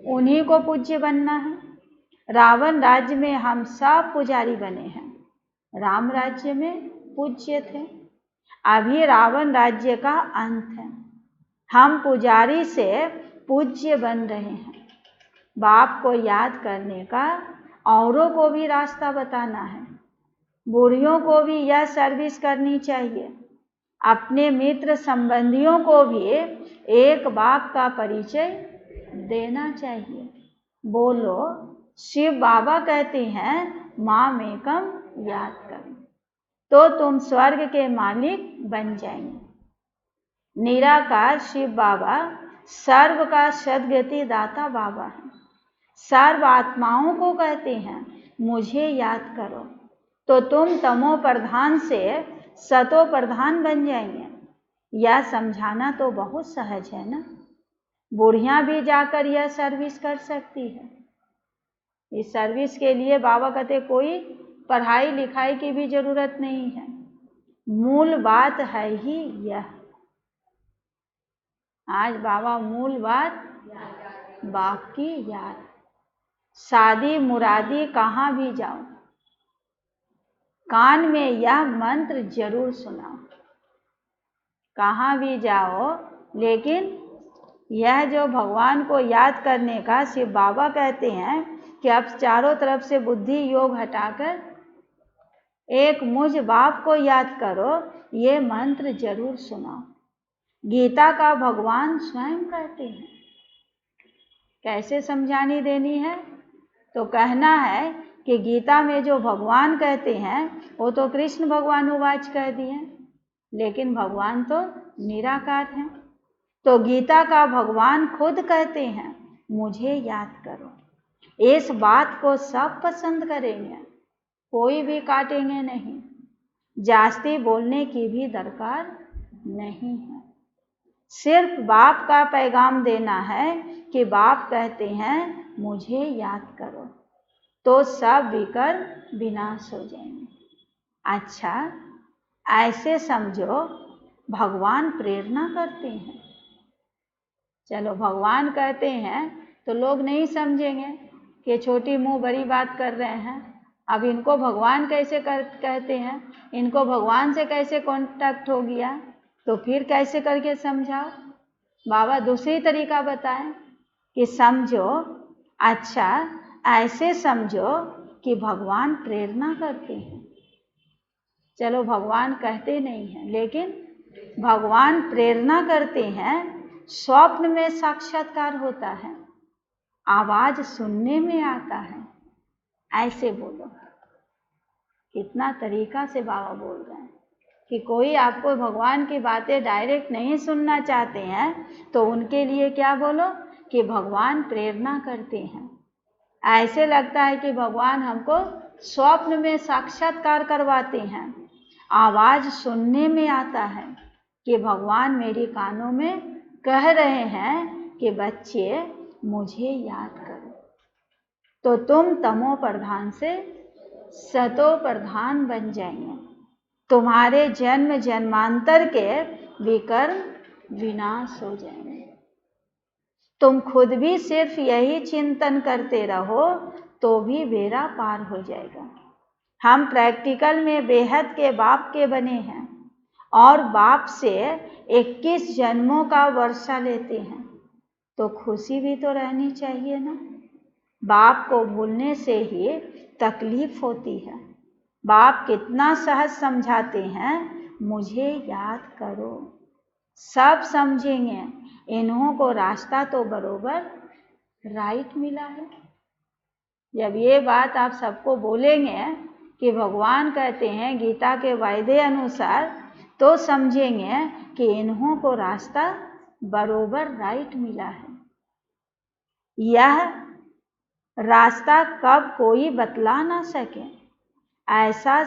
Speaker 1: उन्हीं को पूज्य बनना है। रावण राज्य में हम सब पुजारी बने हैं, राम राज्य में पूज्य थे। अभी रावण राज्य का अंत है, हम पुजारी से पूज्य बन रहे हैं। बाप को याद करने का औरों को भी रास्ता बताना है। बूढ़ियों को भी यह सर्विस करनी चाहिए। अपने मित्र संबंधियों को भी एक बाप का परिचय देना चाहिए। बोलो, शिव बाबा कहते हैं माम एकम याद करो तो तुम स्वर्ग के मालिक बन जाएंगे। निराकार शिव बाबा सर्व का सद्गति दाता बाबा है। सर्व आत्माओं को कहते हैं मुझे याद करो तो तुम तमो प्रधान से सतो प्रधान बन जाएंगे। यह समझाना तो बहुत सहज है ना। बूढ़ियां भी जाकर यह सर्विस कर सकती है। इस सर्विस के लिए बाबा कहते कोई पढ़ाई लिखाई की भी जरूरत नहीं है, मूल बात है ही यह। आज बाबा मूल बात बाप की याद। शादी मुरादी कहाँ भी जाओ, कान में यह मंत्र जरूर सुनाओ। कहाँ भी जाओ, लेकिन यह जो भगवान को याद करने का शिव बाबा कहते हैं कि अब चारों तरफ से बुद्धि योग हटाकर एक मुझ बाप को याद करो, ये मंत्र जरूर सुनाओ। गीता का भगवान स्वयं कहते हैं। कैसे समझानी देनी है? तो कहना है कि गीता में जो भगवान कहते हैं वो तो कृष्ण भगवान उवाच कह दिए, लेकिन भगवान तो निराकार हैं। तो गीता का भगवान खुद कहते हैं मुझे याद करो। इस बात को सब पसंद करेंगे, कोई भी काटेंगे नहीं। जास्ती बोलने की भी दरकार नहीं है। सिर्फ बाप का पैगाम देना है कि बाप कहते हैं मुझे याद करो तो सब विकर विनाश हो जाएंगे। अच्छा, ऐसे समझो भगवान प्रेरणा करते हैं। चलो भगवान कहते हैं तो लोग नहीं समझेंगे कि छोटी मुंह बड़ी बात कर रहे हैं। अब इनको भगवान कैसे कहते हैं, इनको भगवान से कैसे कांटेक्ट हो गया, तो फिर कैसे करके समझाओ। बाबा दूसरी तरीका बताएं कि समझो। अच्छा, ऐसे समझो कि भगवान प्रेरणा करते हैं। चलो भगवान कहते नहीं हैं, लेकिन भगवान प्रेरणा करते हैं। स्वप्न में साक्षात्कार होता है, आवाज सुनने में आता है। ऐसे बोलो। कितना तरीका से बाबा बोल रहे हैं कि कोई आपको भगवान की बातें डायरेक्ट नहीं सुनना चाहते हैं तो उनके लिए क्या बोलो कि भगवान प्रेरणा करते हैं। ऐसे लगता है कि भगवान हमको स्वप्न में साक्षात्कार करवाते हैं, आवाज सुनने में आता है कि भगवान मेरे कानों में कह रहे हैं कि बच्चे मुझे याद करो तो तुम तमो प्रधान से सतो प्रधान बन जाएंगे। तुम्हारे जन्म जन्मांतर के विकर्म विनाश हो जाएंगे। तुम खुद भी सिर्फ यही चिंतन करते रहो तो भी बेड़ा पार हो जाएगा। हम प्रैक्टिकल में बेहद के बाप के बने हैं और बाप से 21 जन्मों का वर्षा लेते हैं, तो खुशी भी तो रहनी चाहिए ना। बाप को भूलने से ही तकलीफ होती है। बाप कितना सहज समझाते हैं, मुझे याद करो, सब समझेंगे। इन्हों को रास्ता तो बरोबर राइट मिला है। जब ये बात आप सबको बोलेंगे कि भगवान कहते हैं गीता के वायदे अनुसार, तो समझेंगे कि इन्हों को रास्ता बरोबर राइट मिला है। यह रास्ता कब कोई बतला ना सके। ऐसा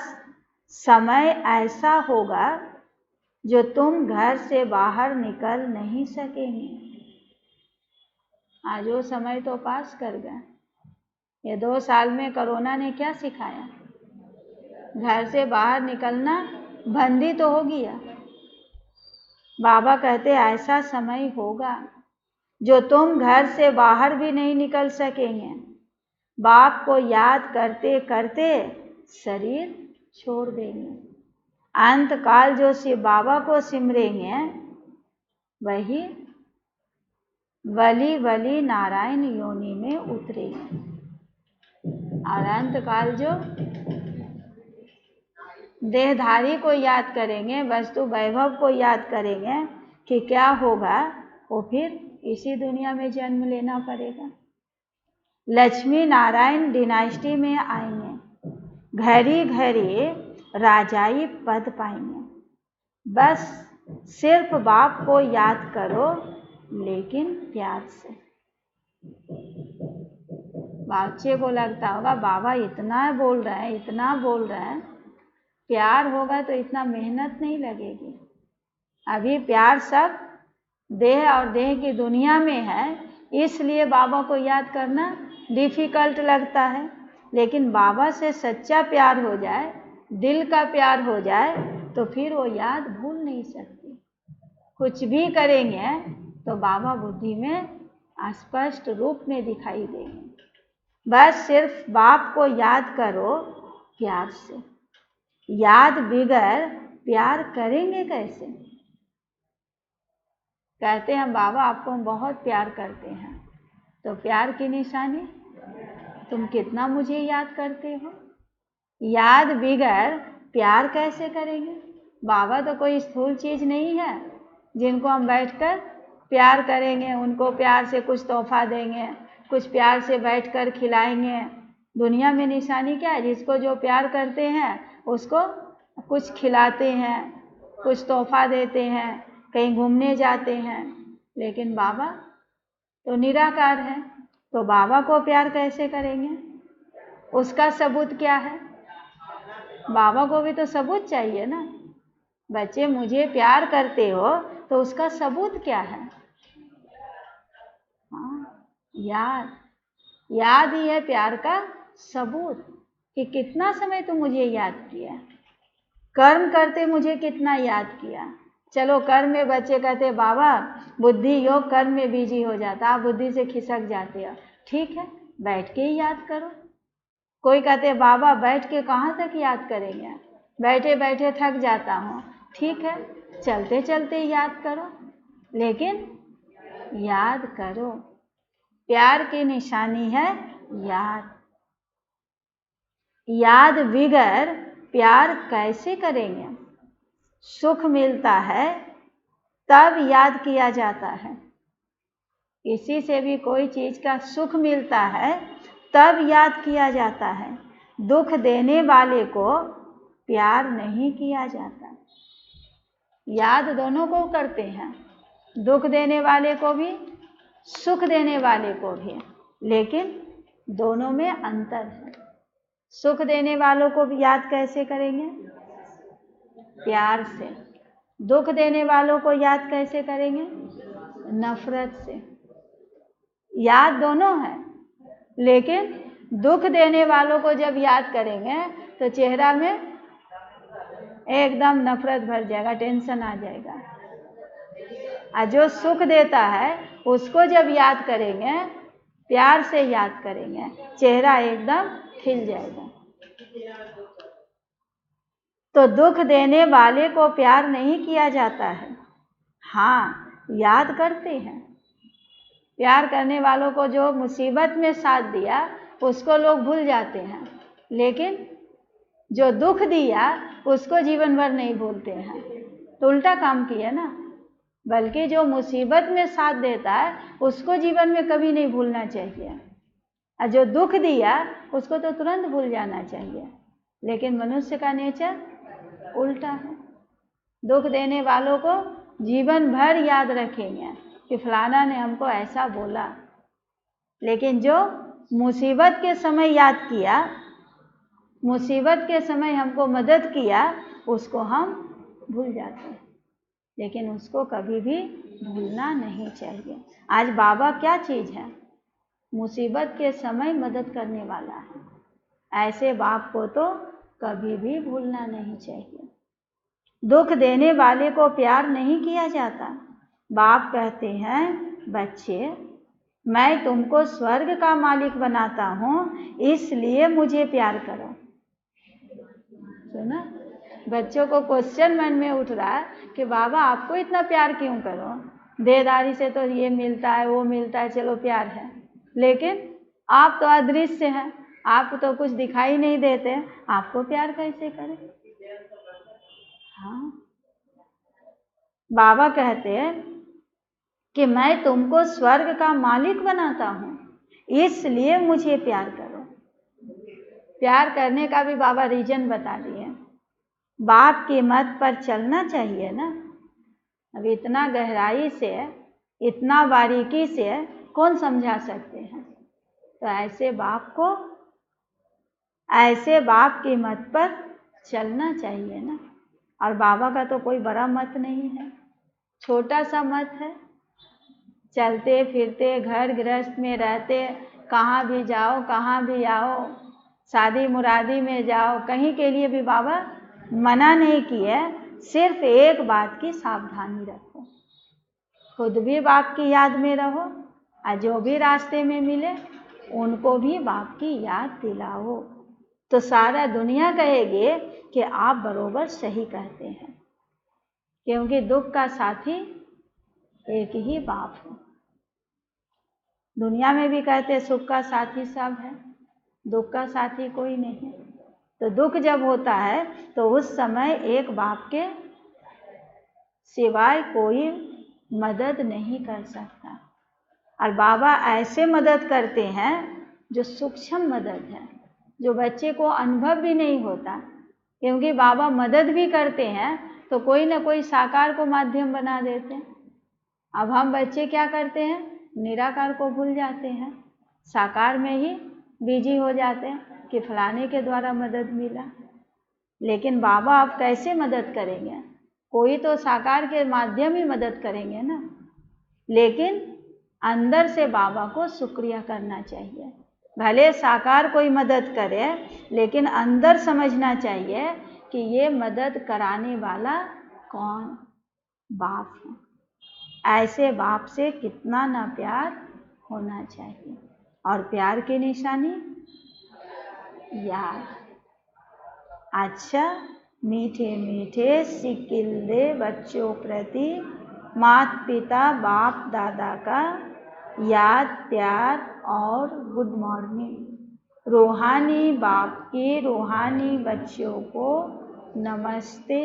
Speaker 1: समय ऐसा होगा जो तुम घर से बाहर निकल नहीं सकेंगे। आज वो समय तो पास कर गए। ये 2 साल में कोरोना ने क्या सिखाया? घर से बाहर निकलना बंदी तो हो गया। बाबा कहते ऐसा समय होगा जो तुम घर से बाहर भी नहीं निकल सकेंगे। बाप को याद करते करते शरीर छोड़ देंगे। अंत काल जो शिव बाबा को सिमरेंगे वही वली वली नारायण योनि में उतरेंगे। और अंत काल जो देहधारी को याद करेंगे, वस्तु वैभव को याद करेंगे कि क्या होगा, वो फिर इसी दुनिया में जन्म लेना पड़ेगा। लक्ष्मी नारायण डिनाइस्टी में आएंगे, घड़ी घड़ी राजाई पद पाएंगे। बस सिर्फ बाप को याद करो, लेकिन प्यार से। बच्चे को लगता होगा बाबा इतना बोल रहे हैं, इतना बोल रहे हैं, प्यार होगा तो इतना मेहनत नहीं लगेगी। अभी प्यार सब देह और देह की दुनिया में है, इसलिए बाबा को याद करना डिफिकल्ट लगता है। लेकिन बाबा से सच्चा प्यार हो जाए, दिल का प्यार हो जाए, तो फिर वो याद भूल नहीं सकती। कुछ भी करेंगे तो बाबा बुद्धि में स्पष्ट रूप में दिखाई देंगे। बस सिर्फ बाप को याद करो प्यार से। याद बिगैर प्यार करेंगे कैसे? कहते हैं बाबा आपको हम बहुत प्यार करते हैं, तो प्यार की निशानी तुम कितना मुझे याद करते हो। याद बिगैर प्यार कैसे करेंगे? बाबा तो कोई स्थूल चीज़ नहीं है जिनको हम बैठकर प्यार करेंगे, उनको प्यार से कुछ तोहफा देंगे, कुछ प्यार से बैठकर खिलाएंगे। दुनिया में निशानी क्या है? जिसको जो प्यार करते हैं उसको कुछ खिलाते हैं, कुछ तोहफा देते हैं, कहीं घूमने जाते हैं। लेकिन बाबा तो निराकार है, तो बाबा को प्यार कैसे करेंगे? उसका सबूत क्या है? बाबा को भी तो सबूत चाहिए ना। बच्चे मुझे प्यार करते हो तो उसका सबूत क्या है? हाँ, याद ही है प्यार का सबूत कि कितना समय तुम मुझे याद किया, कर्म करते मुझे कितना याद किया। चलो कर्म में बच्चे कहते बाबा बुद्धि योग कर्म में बिजी हो जाता, आप बुद्धि से खिसक जाते हो। ठीक है, बैठ के ही याद करो। कोई कहते बाबा बैठ के कहाँ तक याद करेंगे, बैठे बैठे थक जाता हूँ। ठीक है, चलते चलते याद करो, लेकिन याद करो। प्यार की निशानी है याद। याद बिगैर प्यार कैसे करेंगे? सुख मिलता है तब याद किया जाता है। किसी से भी कोई चीज़ का सुख मिलता है तब याद किया जाता है। दुख देने वाले को प्यार नहीं किया जाता। याद दोनों को करते हैं, दुख देने वाले को भी, सुख देने वाले को भी, लेकिन दोनों में अंतर है। सुख देने वालों को भी याद कैसे करेंगे? प्यार से। दुख देने वालों को याद कैसे करेंगे? नफरत से। याद दोनों है, लेकिन दुख देने वालों को जब याद करेंगे तो चेहरा में एकदम नफरत भर जाएगा, टेंशन आ जाएगा। और जो सुख देता है उसको जब याद करेंगे प्यार से याद करेंगे, चेहरा एकदम खिल जाएगा। तो दुख देने वाले को प्यार नहीं किया जाता है, हाँ याद करते हैं। प्यार करने वालों को जो मुसीबत में साथ दिया उसको लोग भूल जाते हैं, लेकिन जो दुख दिया उसको जीवन भर नहीं भूलते हैं। तो उल्टा काम किया ना, बल्कि जो मुसीबत में साथ देता है उसको जीवन में कभी नहीं भूलना चाहिए, और जो दुख दिया उसको तो तुरंत भूल जाना चाहिए। लेकिन मनुष्य का नेचर उल्टा है, दुख देने वालों को जीवन भर याद रखेंगे कि फलाना ने हमको ऐसा बोला, लेकिन जो मुसीबत के समय याद किया, मुसीबत के समय हमको मदद किया, उसको हम भूल जाते हैं। लेकिन उसको कभी भी भूलना नहीं चाहिए। आज बाबा क्या चीज़ है? मुसीबत के समय मदद करने वाला है। ऐसे बाप को तो कभी भी भूलना नहीं चाहिए। दुख देने वाले को प्यार नहीं किया जाता। बाप कहते हैं, बच्चे मैं तुमको स्वर्ग का मालिक बनाता हूँ, इसलिए मुझे प्यार करो। सुना? बच्चों को क्वेश्चन मन में उठ रहा है कि बाबा आपको इतना प्यार क्यों करो? देदारी से तो ये मिलता है वो मिलता है, चलो प्यार है, लेकिन आप तो अदृश्य हैं, आपको तो कुछ दिखाई नहीं देते, आपको प्यार कैसे करें? हाँ, बाबा कहते हैं कि मैं तुमको स्वर्ग का मालिक बनाता हूँ, इसलिए मुझे प्यार करो। प्यार करने का भी बाबा रीजन बता दिए। बाप के मत पर चलना चाहिए ना। अब इतना गहराई से, इतना बारीकी से कौन समझा सकते हैं? तो ऐसे बाप के मत पर चलना चाहिए ना। और बाबा का तो कोई बड़ा मत नहीं है, छोटा सा मत है। चलते फिरते घर गृहस्थ में रहते, कहाँ भी जाओ कहाँ भी आओ, शादी मुरादी में जाओ, कहीं के लिए भी बाबा मना नहीं किए। सिर्फ एक बात की सावधानी रखो, खुद भी बाप की याद में रहो, और जो भी रास्ते में मिले उनको भी बाप की याद दिलाओ। तो सारा दुनिया कहेगी कि आप बरोबर सही कहते हैं, क्योंकि दुख का साथी एक ही बाप है। दुनिया में भी कहते सुख का साथी सब है, दुख का साथी कोई नहीं। तो दुख जब होता है तो उस समय एक बाप के सिवाय कोई मदद नहीं कर सकता। और बाबा ऐसे मदद करते हैं जो सूक्ष्म मदद है, जो बच्चे को अनुभव भी नहीं होता। क्योंकि बाबा मदद भी करते हैं तो कोई ना कोई साकार को माध्यम बना देते हैं। अब हम बच्चे क्या करते हैं? निराकार को भूल जाते हैं, साकार में ही बिजी हो जाते हैं कि फलाने के द्वारा मदद मिला। लेकिन बाबा आप कैसे मदद करेंगे? कोई तो साकार के माध्यम ही मदद करेंगे ना। लेकिन अंदर से बाबा को शुक्रिया करना चाहिए। भले साकार कोई मदद करे, लेकिन अंदर समझना चाहिए कि ये मदद कराने वाला कौन? बाप है। ऐसे बाप से कितना ना प्यार होना चाहिए। और प्यार की निशानी याद। अच्छा, मीठे मीठे सिक्किल दे बच्चों प्रति माता पिता बाप दादा का याद प्यार और गुड मॉर्निंग। रूहानी बाप के रूहानी बच्चों को नमस्ते।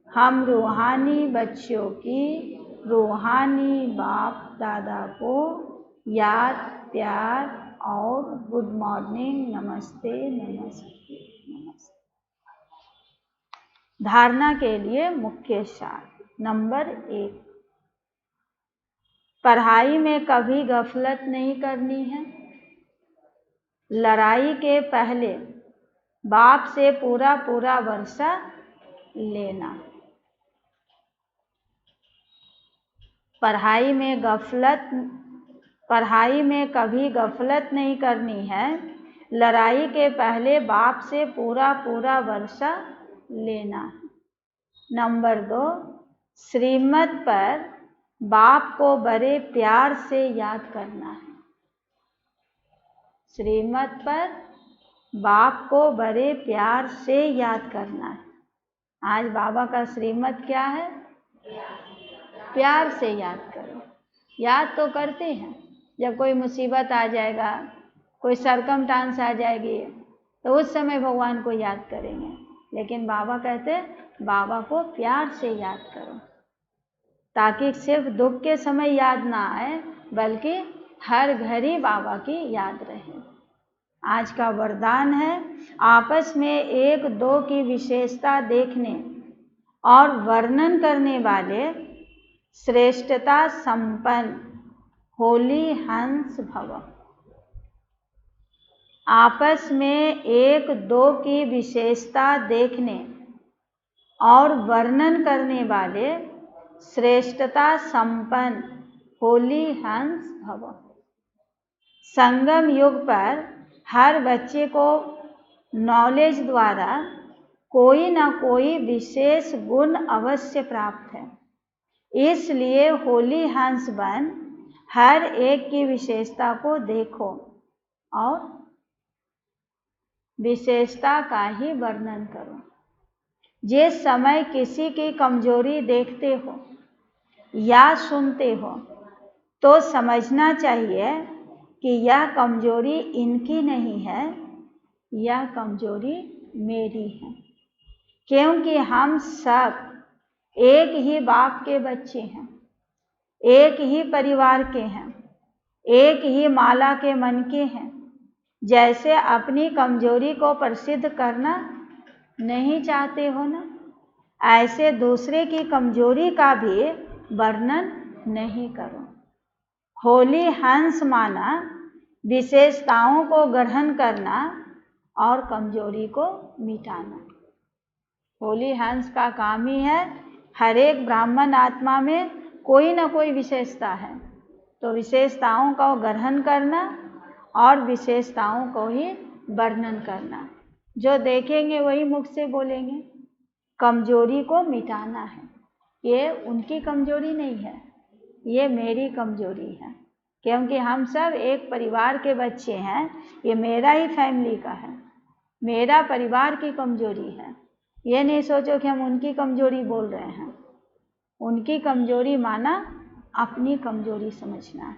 Speaker 1: हम रूहानी बच्चों की रूहानी बाप दादा को याद प्यार और गुड मॉर्निंग, नमस्ते नमस्ते नमस्ते। धारणा के लिए मुख्य सार। नंबर 1, पढ़ाई में कभी गफलत नहीं करनी है। लड़ाई के पहले बाप से पूरा वर्षा लेना। पढ़ाई में कभी गफलत नहीं करनी है। लड़ाई के पहले बाप से पूरा वर्षा लेना। नंबर 2, श्रीमत पर बाप को बड़े प्यार से याद करना है। श्रीमत पर बाप को बड़े प्यार से याद करना है। आज बाबा का श्रीमत क्या है? प्यार से याद करो। याद तो करते हैं, जब कोई मुसीबत आ जाएगा, कोई सरकमस्टांस आ जाएगी, तो उस समय भगवान को याद करेंगे। लेकिन बाबा कहते हैं बाबा को प्यार से याद करो, ताकि सिर्फ दुख के समय याद ना आए, बल्कि हर घड़ी बाबा की याद रहे। आज का वरदान है, आपस में एक दो की विशेषता देखने और वर्णन करने वाले श्रेष्ठता संपन्न होली हंस भव। आपस में एक दो की विशेषता देखने और वर्णन करने वाले श्रेष्ठता संपन्न होली हंस भव। संगम युग पर हर बच्चे को नॉलेज द्वारा कोई ना कोई विशेष गुण अवश्य प्राप्त है। इसलिए होली हंस बन हर एक की विशेषता को देखो और विशेषता का ही वर्णन करो। जिस समय किसी की कमजोरी देखते हो या सुनते हो, तो समझना चाहिए कि यह कमजोरी इनकी नहीं है, यह कमजोरी मेरी है। क्योंकि हम सब एक ही बाप के बच्चे हैं, एक ही परिवार के हैं, एक ही माला के मन के हैं। जैसे अपनी कमजोरी को प्रसिद्ध करना नहीं चाहते हो ना, ऐसे दूसरे की कमजोरी का भी वर्णन नहीं करो। होली हंस माना विशेषताओं को ग्रहण करना और कमजोरी को मिटाना। होली हंस का काम ही है, हर एक ब्राह्मण आत्मा में कोई ना कोई विशेषता है, तो विशेषताओं का ग्रहण करना और विशेषताओं को ही वर्णन करना। जो देखेंगे वही मुख से बोलेंगे। कमजोरी को मिटाना है। ये उनकी कमजोरी नहीं है, ये मेरी कमजोरी है। क्योंकि हम सब एक परिवार के बच्चे हैं, ये मेरा ही फैमिली का है, मेरा परिवार की कमजोरी है। ये नहीं सोचो कि हम उनकी कमजोरी बोल रहे हैं। उनकी कमजोरी माना अपनी कमजोरी समझना है।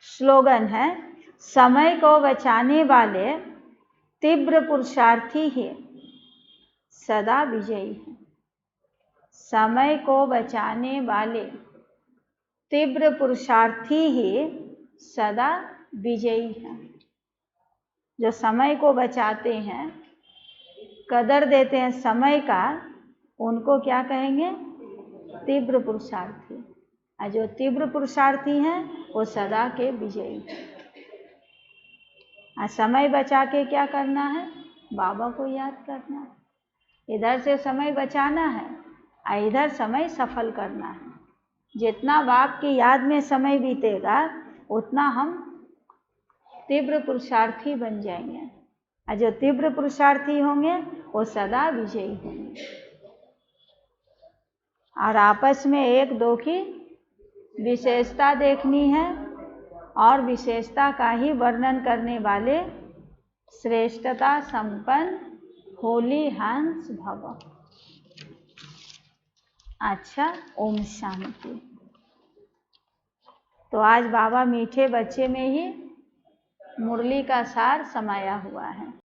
Speaker 1: स्लोगन है, समय को बचाने वाले तीव्र पुरुषार्थी ही सदा विजयी हैं। समय को बचाने वाले तीव्र पुरुषार्थी ही सदा विजयी हैं। जो समय को बचाते हैं, कदर देते हैं समय का, उनको क्या कहेंगे? तीव्र पुरुषार्थी। और जो तीव्र पुरुषार्थी हैं वो सदा के विजयी हैं। और समय बचा के क्या करना है? बाबा को याद करना है। इधर से समय बचाना है और इधर समय सफल करना है। जितना बाप की याद में समय बीतेगा, उतना हम तीव्र पुरुषार्थी बन जाएंगे। और जो तीव्र पुरुषार्थी होंगे वो सदा विजयी होंगे। और आपस में एक दो की विशेषता देखनी है और विशेषता का ही वर्णन करने वाले श्रेष्ठता संपन्न होली हंस भव। अच्छा, ओम शांति। तो आज बाबा मीठे बच्चे में ही मुरली का सार समाया हुआ है।